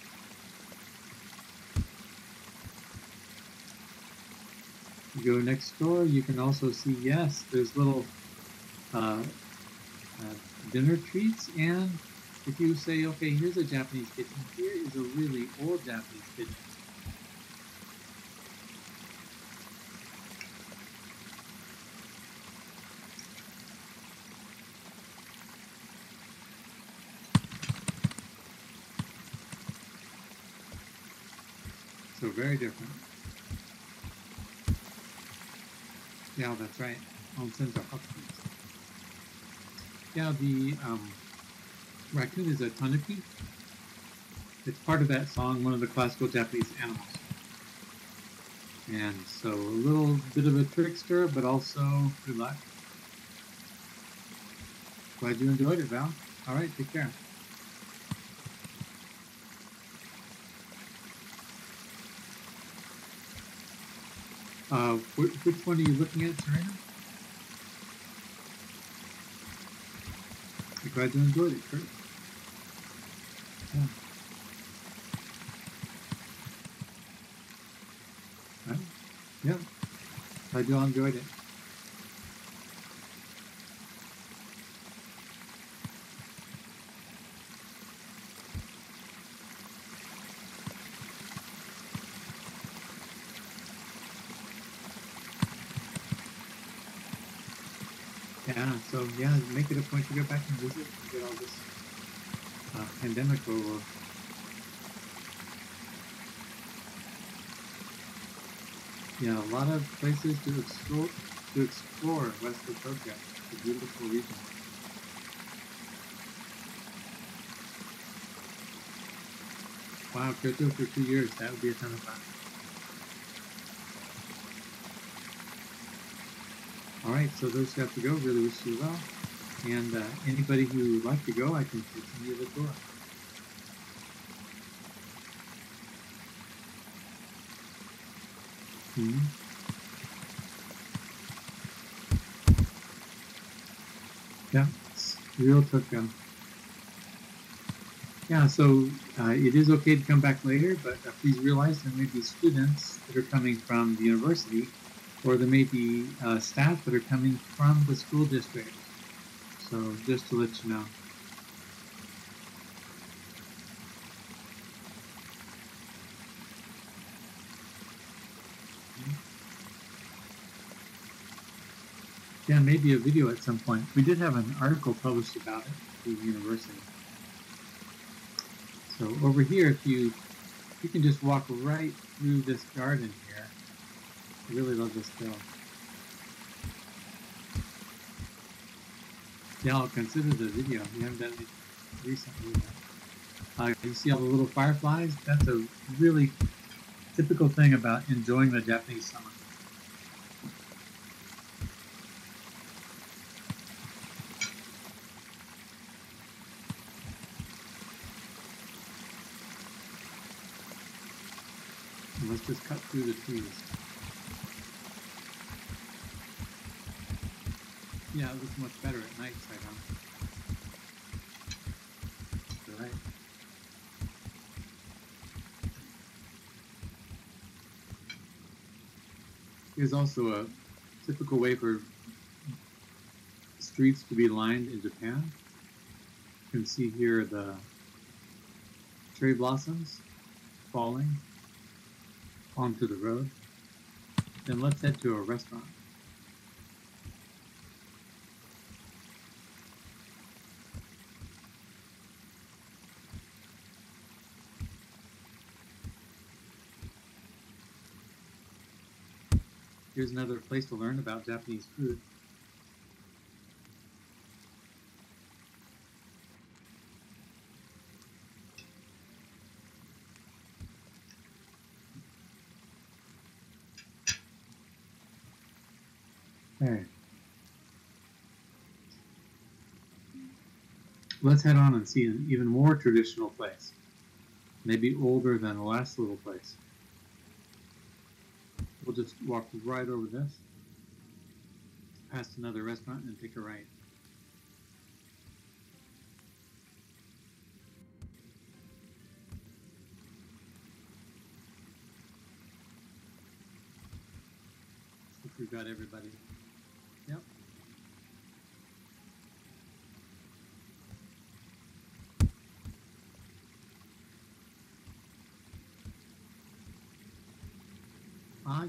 You go next door, you can also see, yes, there's little dinner treats, and if you say, okay, here's a Japanese kitchen, here is a really old Japanese kitchen. So very different. Yeah, that's right. Onsens are hot springs. Yeah, the raccoon is a tanuki. It's part of that song, one of the classical Japanese animals. And so a little bit of a trickster, but also good luck. Glad you enjoyed it, Val. All right, take care. Which one are you looking at, Serena? I'm glad you enjoyed it, Kurt. Yeah. Right? Yeah. Glad you all enjoyed it. Yeah, so yeah, make it a point to go back and visit and get all this pandemic over. Yeah, a lot of places to explore west of Tokyo. It's a beautiful region. Wow, Kyoto for 2 years, that would be a ton of fun. Alright, so those who have to go, really wish you well. And anybody who would like to go, I can continue the tour. Yeah, it's real Tokyo. Yeah, so it is okay to come back later, but please realize there may be students that are coming from the university, or there may be staff that are coming from the school district. So just to let you know. Yeah, maybe a video at some point. We did have an article published about it through the university. So over here, if you can just walk right through this garden here. I really love this bill. Yeah, I'll consider the video. We haven't done it recently. You see all the little fireflies? That's a really typical thing about enjoying the Japanese summer. And let's just cut through the trees. Yeah, it looks much better at night side, huh? Right. Here's also a typical way for streets to be lined in Japan. You can see here the cherry blossoms falling. onto the road. Then let's head to a restaurant. Here's another place to learn about Japanese food. Okay. Let's head on and see an even more traditional place. Maybe older than the last little place. We'll just walk right over this, past another restaurant, and take a right. If we've got everybody. Yep.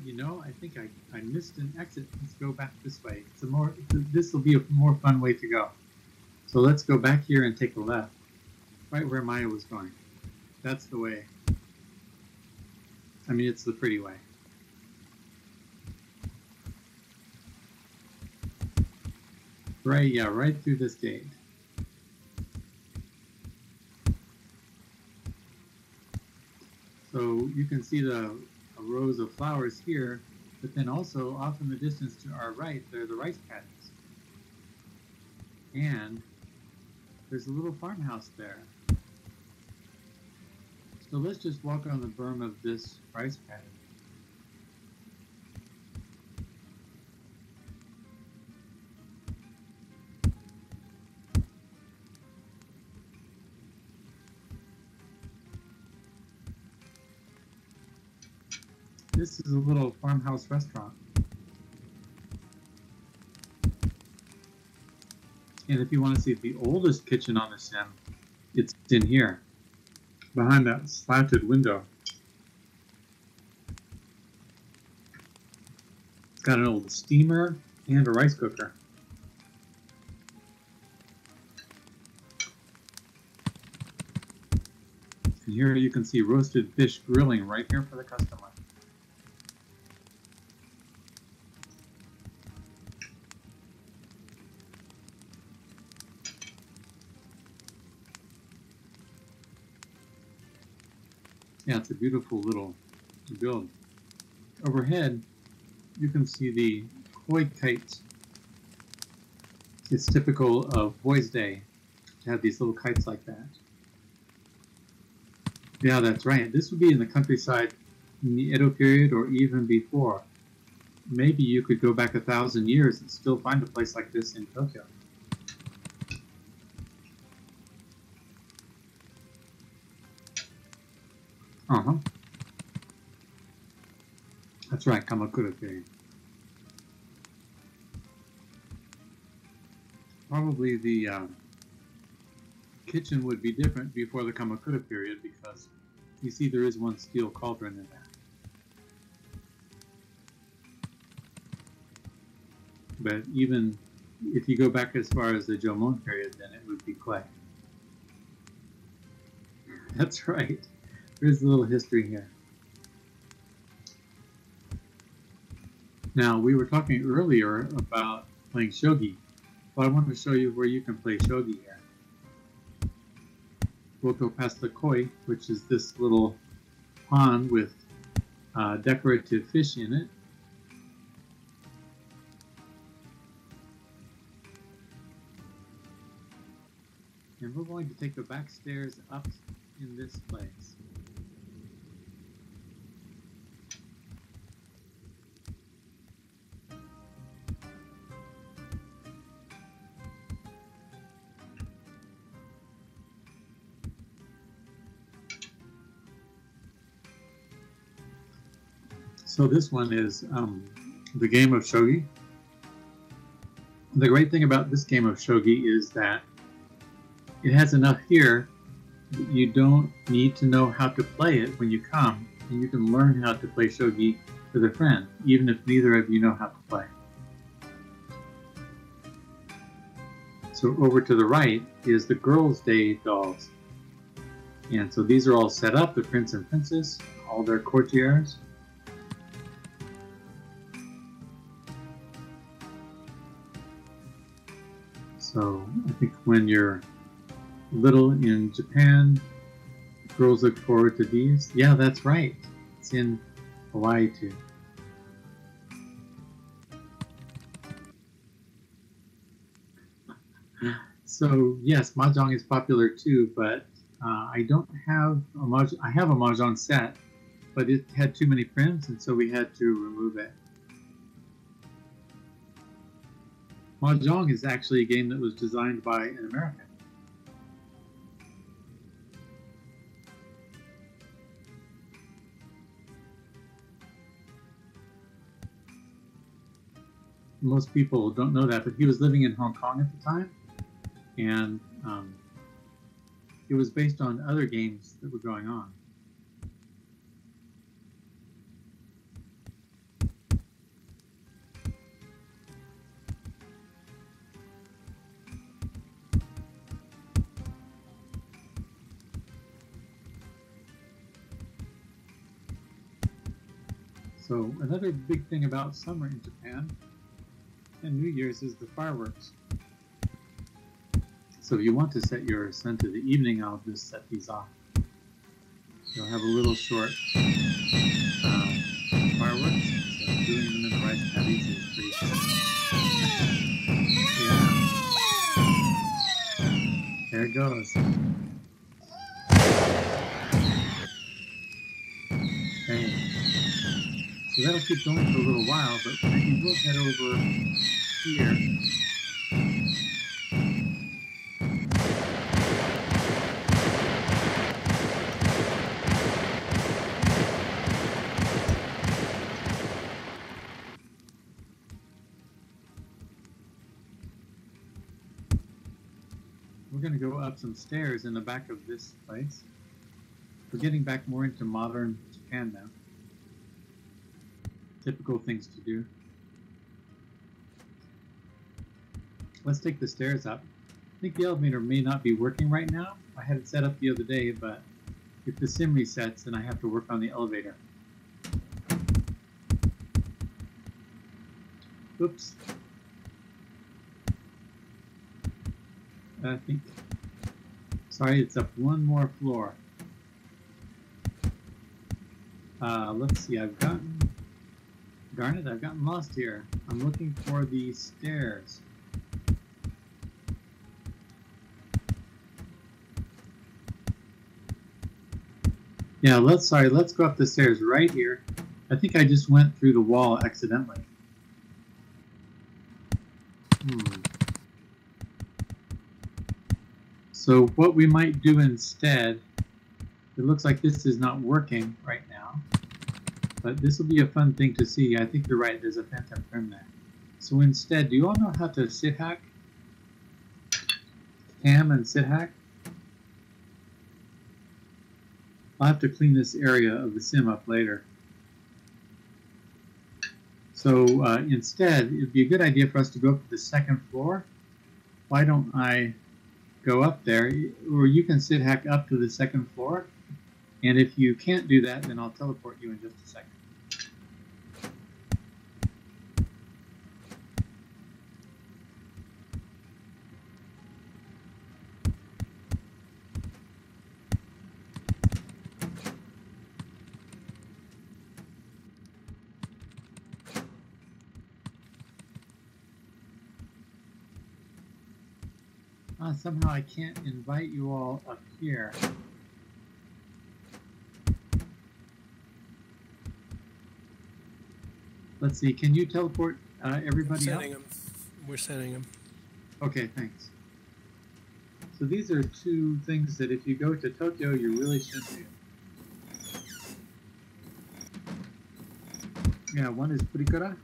You know, I think I missed an exit. Let's go back this way. This will be a more fun way to go. So let's go back here and take a left, right where Maya was going. That's the way. I mean, it's the pretty way. Right, yeah, right through this gate. So you can see the rows of flowers here, but then also off in the distance to our right, there are the rice paddies. And there's a little farmhouse there. So let's just walk on the berm of this rice paddy. This is a little farmhouse restaurant. And if you want to see the oldest kitchen on the sim, it's in here, behind that slanted window. It's got an old steamer and a rice cooker. And here you can see roasted fish grilling right here for the customer. Yeah, it's a beautiful little build. Overhead, you can see the koi kites. It's typical of Boys' Day to have these little kites like that. Yeah, that's right. This would be in the countryside in the Edo period or even before. Maybe you could go back 1,000 years and still find a place like this in Tokyo. Uh-huh. That's right, Kamakura period. Probably the kitchen would be different before the Kamakura period because you see there is one steel cauldron in there. But even if you go back as far as the Jomon period, then it would be clay. That's right. There's a little history here. Now, we were talking earlier about playing shogi. Well, I wanted to show you where you can play shogi here. We'll go past the koi, which is this little pond with decorative fish in it. And we're going to take the back stairs up in this place. So this one is the game of shogi. The great thing about this game of shogi is that it has enough here that you don't need to know how to play it when you come. and you can learn how to play shogi with a friend, even if neither of you know how to play. So over to the right is the Girls' Day dolls. And so these are all set up, the prince and princess, all their courtiers. So I think when you're little in Japan, girls look forward to these. Yeah, that's right. It's in Hawaii too. So yes, mahjong is popular too, but I don't have a mahjong. I have a mahjong set, but it had too many prints, and so we had to remove it. Mahjong is actually a game that was designed by an American. Most people don't know that, but he was living in Hong Kong at the time, and it was based on other games that were going on. So another big thing about summer in Japan and New Year's is the fireworks. So if you want to set your sun to the evening, I'll just set these off. You'll have a little short fireworks. So doing them in the right patties is pretty cool. Yeah. There it goes. Okay. So that'll keep going for a little while, but maybe we'll head over here. We're going to go up some stairs in the back of this place. We're getting back more into modern Japan now. Typical things to do. Let's take the stairs up. I think the elevator may not be working right now. I had it set up the other day, but if the sim resets, then I have to work on the elevator. Oops. I think, sorry, it's up one more floor. Let's see, I've gotten lost here. I'm looking for the stairs. Yeah, let's go up the stairs right here. I think I just went through the wall accidentally. So what we might do instead, it looks like this is not working right now, but this will be a fun thing to see. I think you're right, there's a phantom trim there. So instead, do you all know how to sit hack? Cam and sit hack? I'll have to clean this area of the sim up later. So instead, it'd be a good idea for us to go up to the second floor. Why don't I go up there, or you can sit hack up to the second floor, and if you can't do that, then I'll teleport you in just a second. Somehow I can't invite you all up here. Let's see, can you teleport everybody up? We're sending them. Okay, thanks. So these are two things that if you go to Tokyo, you really should do. Yeah, one is Purikara.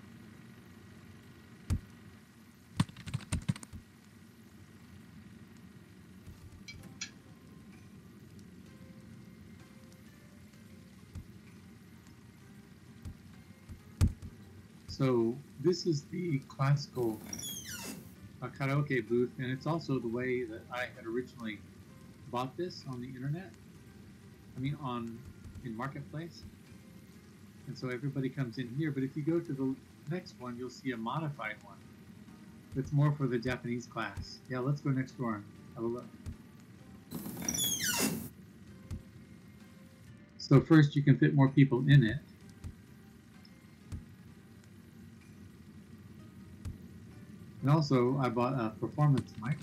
So this is the classical karaoke booth, and it's also the way that I had originally bought this on the internet. I mean, in Marketplace. And so everybody comes in here, but if you go to the next one, you'll see a modified one. It's more for the Japanese class. Yeah, let's go next door and have a look. So first, you can fit more people in it. And also, I bought a performance mic.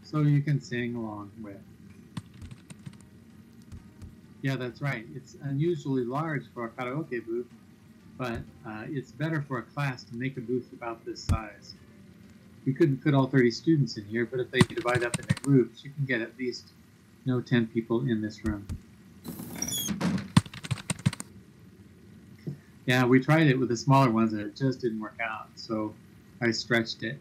So you can sing along with. Yeah, that's right. It's unusually large for a karaoke booth, but it's better for a class to make a booth about this size. We couldn't fit all 30 students in here, but if they divide up into groups, you can get at least 10 people in this room. Yeah, we tried it with the smaller ones and it just didn't work out, so I stretched it.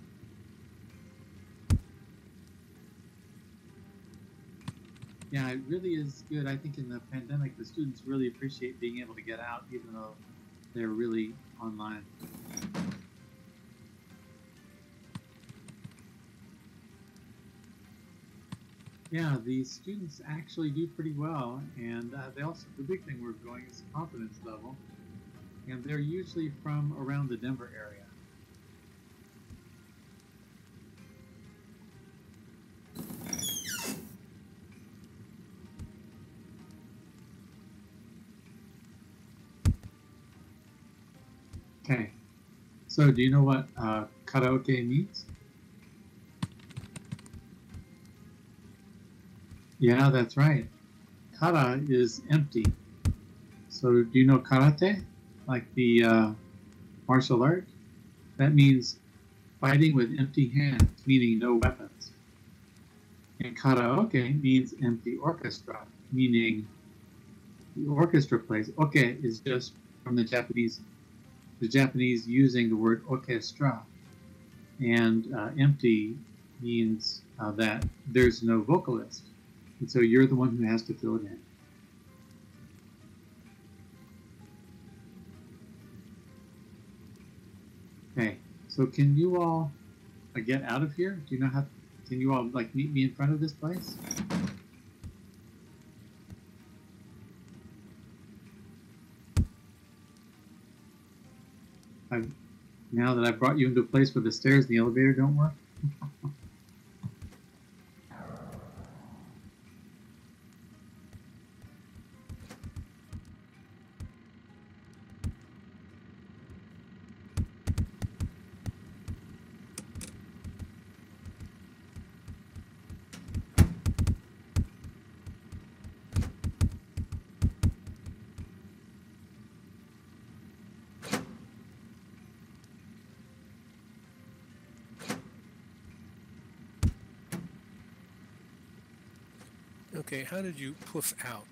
Yeah, it really is good. I think in the pandemic, the students really appreciate being able to get out, even though they're really online. Yeah, the students actually do pretty well, and they also, the big thing we're going is confidence level, and they're usually from around the Denver area. Okay, so do you know what karaoke means? Yeah, that's right. Kara is empty. So do you know karate? Like the martial art? That means fighting with empty hands, meaning no weapons. And karaoke means empty orchestra, meaning the orchestra plays. Oke is just from the Japanese using the word orchestra. And empty means that there's no vocalist. And so you're the one who has to fill it in. Okay, so can you all get out of here? Do you know how? Can you all like meet me in front of this place? Now that I've brought you into a place where the stairs and the elevator don't work. Okay, how did you poof out?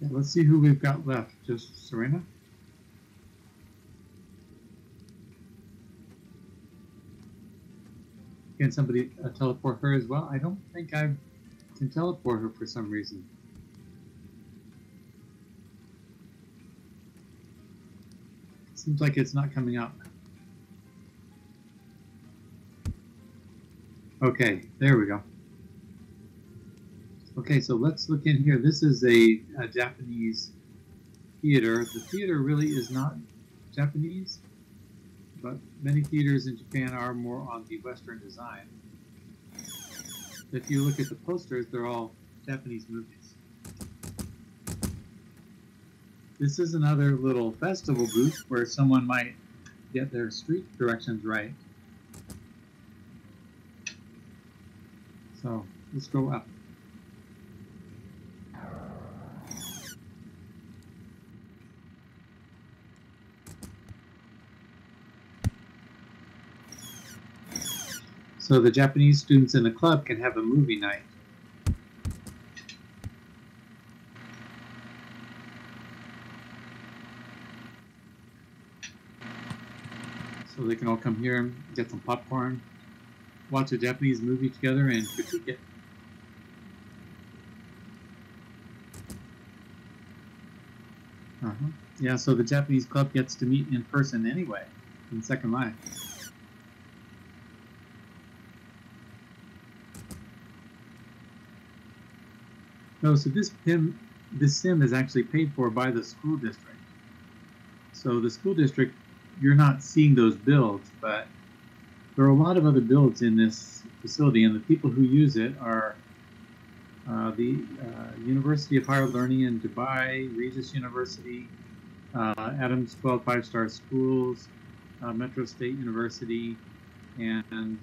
Okay, let's see who we've got left. Just Serena? Can somebody teleport her as well? I don't think I can teleport her for some reason. Seems like it's not coming up. Okay, there we go. Okay, so let's look in here. This is a Japanese theater. The theater really is not Japanese, but many theaters in Japan are more on the Western design. If you look at the posters, they're all Japanese movies. This is another little festival booth where someone might get their street directions right. So let's go up. So the Japanese students in the club can have a movie night. So they can all come here, get some popcorn, watch a Japanese movie together, and critique it. Yeah, so the Japanese club gets to meet in person anyway, in Second Life. No, so this sim is actually paid for by the school district. So the school district, you're not seeing those builds, but there are a lot of other builds in this facility, and the people who use it are the University of Higher Learning in Dubai, Regis University, Adams 12 5-star schools, Metro State University, and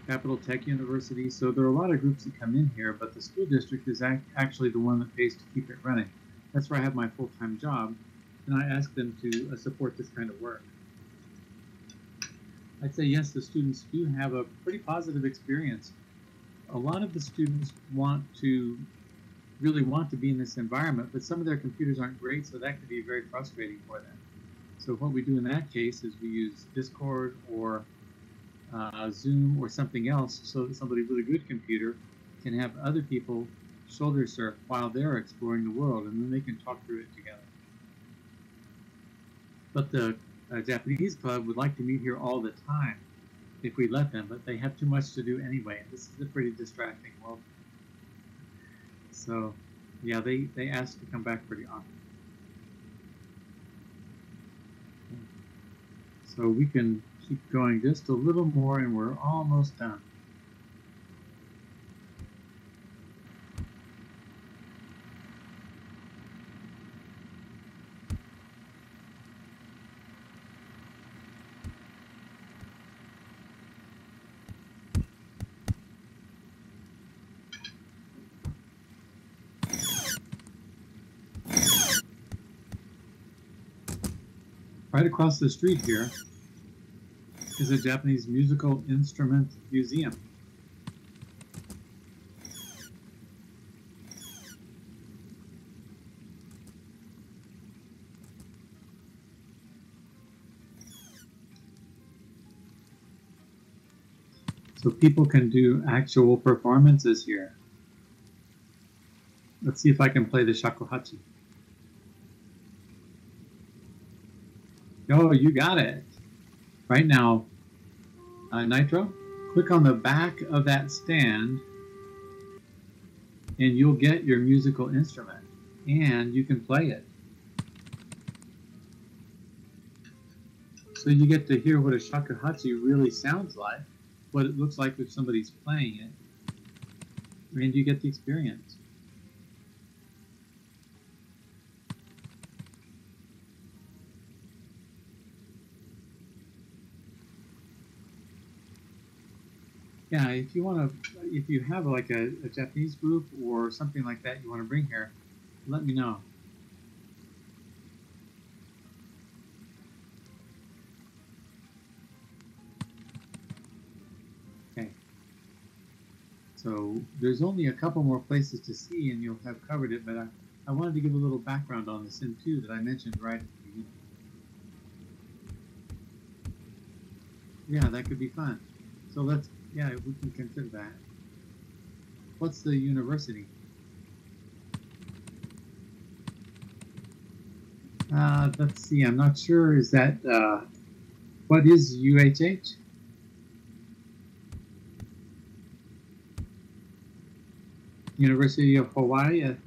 Capital Tech University. So there are a lot of groups that come in here, but the school district is actually the one that pays to keep it running. That's where I have my full-time job, and I ask them to support this kind of work. I'd say yes, the students do have a pretty positive experience. A lot of the students really want to be in this environment, but some of their computers aren't great, so that could be very frustrating for them. So what we do in that case is we use Discord or Zoom or something else so that somebody with a good computer can have other people shoulder surf while they're exploring the world, and then they can talk through it together. But the Japanese club would like to meet here all the time if we let them, but they have too much to do anyway. This is a pretty distracting world. So, yeah, they ask to come back pretty often. So we can keep going just a little more, and we're almost done. Right across the street here is a Japanese musical instrument museum. So people can do actual performances here. Let's see if I can play the shakuhachi. Oh, you got it. Right now, Nitro, click on the back of that stand and you'll get your musical instrument and you can play it. So you get to hear what a shakuhachi really sounds like, what it looks like if somebody's playing it, and you get the experience. Yeah, if you have like a Japanese group or something like that you want to bring here, let me know. Okay. So there's only a couple more places to see and you'll have covered it, but I wanted to give a little background on the Sim 2 that I mentioned right at the beginning. Yeah, that could be fun. So yeah, we can consider that. What's the university? Let's see, I'm not sure. Is that, what is UHH? University of Hawaii at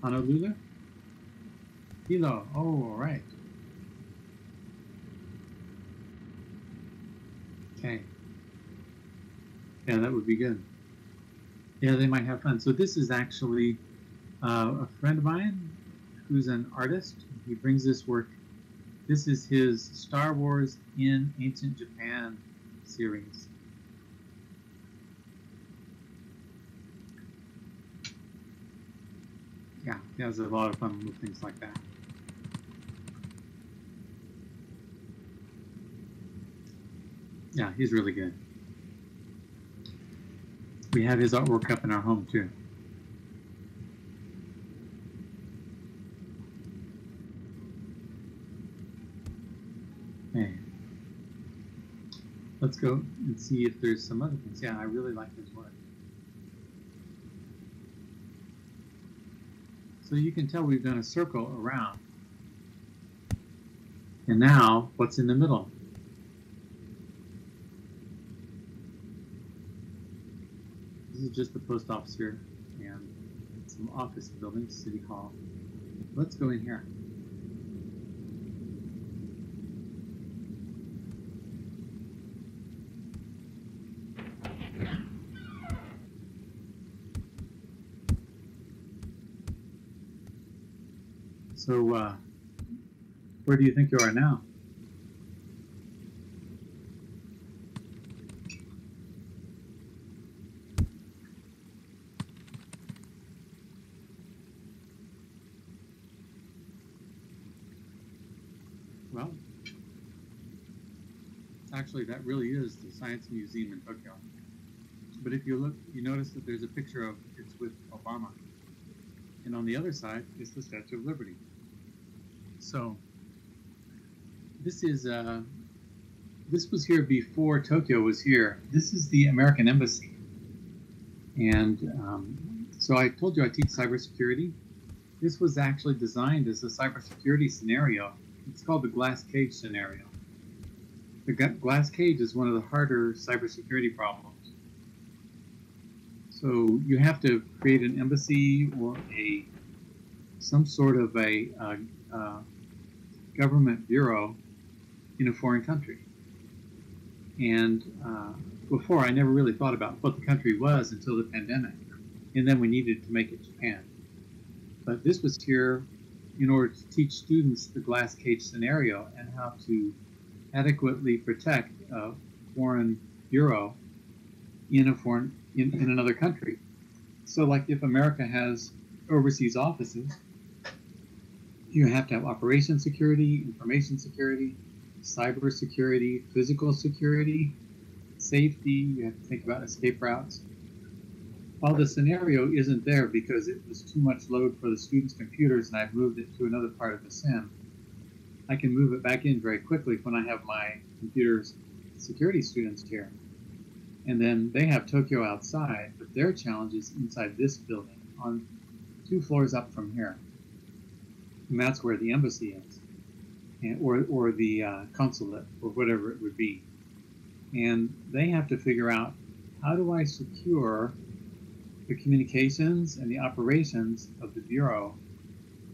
Honolulu? Hilo, oh, all right. Okay. Yeah, that would be good. Yeah, they might have fun. So this is actually a friend of mine who's an artist. He brings this work. This is his Star Wars in Ancient Japan series. Yeah, he has a lot of fun with things like that. Yeah, he's really good. We have his artwork up in our home too. Okay. Let's go and see if there's some other things. Yeah, I really like his work. So you can tell we've done a circle around. And now, what's in the middle? This is just the post office here and some office buildings, City Hall. Let's go in here. So, where do you think you are now? Well, actually, that really is the Science Museum in Tokyo. But if you look, you notice that there's a picture of it's with Obama. And on the other side is the Statue of Liberty. So this was here before Tokyo was here. This is the American Embassy. And so I told you I teach cybersecurity. This was actually designed as a cybersecurity scenario. It's called the glass cage scenario. The glass cage is one of the harder cybersecurity problems. So you have to create an embassy or some sort of a government bureau in a foreign country. And before, I never really thought about what the country was until the pandemic. And then we needed to make it Japan. But this was here in order to teach students the glass cage scenario and how to adequately protect a foreign bureau in another country. So like if America has overseas offices, you have to have operation security, information security, cyber security, physical security, safety. You have to think about escape routes. While the scenario isn't there because it was too much load for the students' computers and I've moved it to another part of the sim, I can move it back in very quickly when I have my computer security students here. And then they have Tokyo outside, but their challenge is inside this building on 2 floors up from here. And that's where the embassy is, or the consulate, or whatever it would be. And they have to figure out, how do I secure the communications and the operations of the Bureau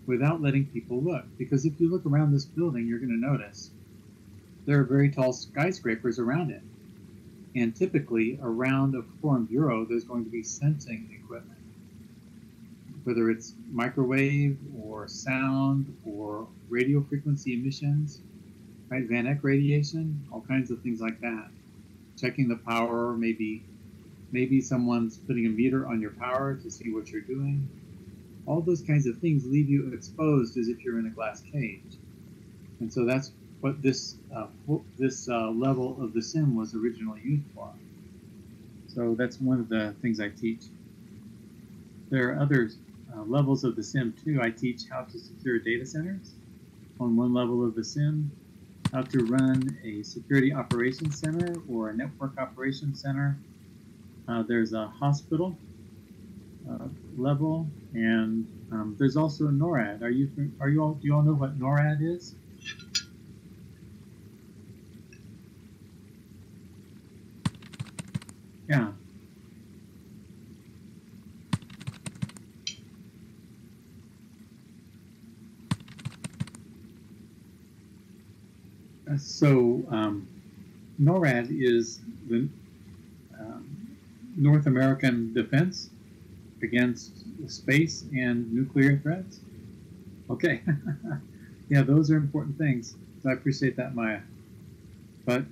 without letting people look? Because if you look around this building, you're going to notice there are very tall skyscrapers around it. And typically, around a foreign bureau, there's going to be sensing equipment, whether it's microwave or sound or radio frequency emissions, right? Van Eck radiation, all kinds of things like that. Checking the power, maybe someone's putting a meter on your power to see what you're doing. All those kinds of things leave you exposed as if you're in a glass cage. And so that's what this level of the sim was originally used for. So that's one of the things I teach. There are other levels of the sim too. I teach how to secure data centers on one level of the sim, how to run a security operations center or a network operations center. There's a hospital level, and there's also NORAD. Do you all know what NORAD is? Yeah. So NORAD is the North American defense against space and nuclear threats. Okay. Yeah, those are important things. So I appreciate that, Maya. But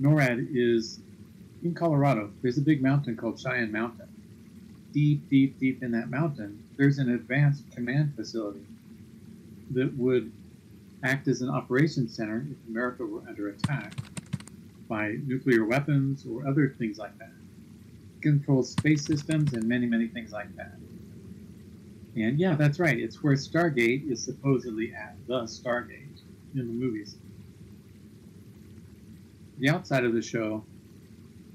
NORAD is in Colorado. There's a big mountain called Cheyenne Mountain. Deep, deep, deep in that mountain, there's an advanced command facility that would act as an operations center if America were under attack by nuclear weapons or other things like that. It controls space systems and many, many things like that. And yeah, that's right. It's where Stargate is supposedly at, the Stargate. in the movies. The outside of the show,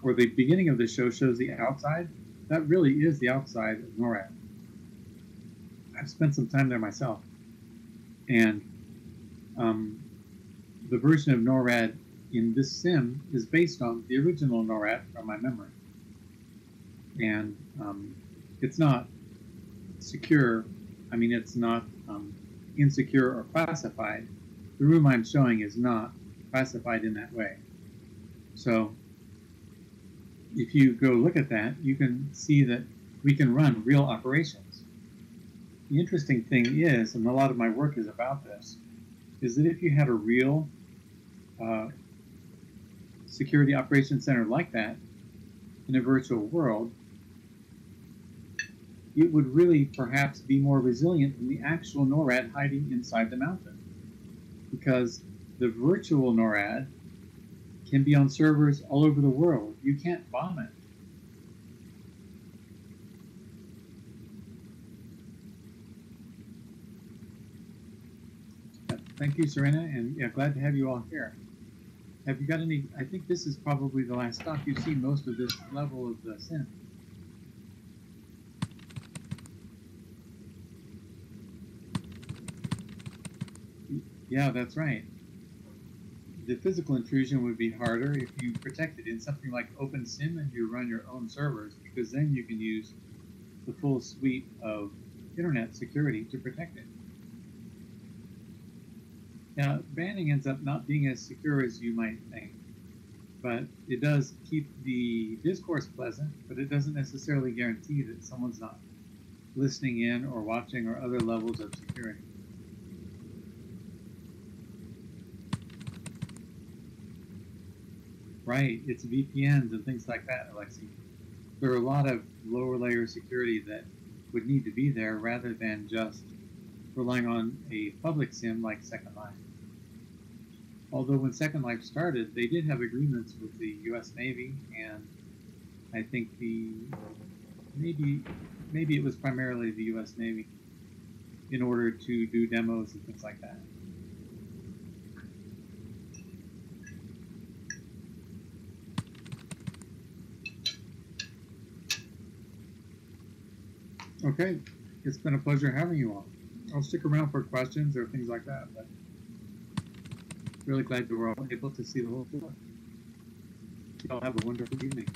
or the beginning of the show, shows the outside. That really is the outside of NORAD. I've spent some time there myself. And the version of NORAD in this sim is based on the original NORAD from my memory. And it's not secure. I mean, it's not insecure or classified. The room I'm showing is not classified in that way. So if you go look at that, you can see that we can run real operations. The interesting thing is, and a lot of my work is about this, is that if you had a real security operations center like that in a virtual world, it would really perhaps be more resilient than the actual NORAD hiding inside the mountain. Because the virtual NORAD can be on servers all over the world. You can't bomb it. Thank you, Serena, and yeah, glad to have you all here. Have you got any? I think this is probably the last stop. You've seen most of this level of the sim. Yeah, that's right. The physical intrusion would be harder if you protect it in something like OpenSim and you run your own servers, because then you can use the full suite of internet security to protect it. Now, banning ends up not being as secure as you might think, but it does keep the discourse pleasant, but it doesn't necessarily guarantee that someone's not listening in or watching or other levels of security. Right, it's VPNs and things like that, Alexi. There are a lot of lower layer security that would need to be there rather than just relying on a public SIM like Second Life. Although when Second Life started, they did have agreements with the U.S. Navy, and I think maybe it was primarily the U.S. Navy in order to do demos and things like that. Okay, it's been a pleasure having you all. I'll stick around for questions or things like that, but really glad that we're all able to see the whole floor. Y'all have a wonderful evening.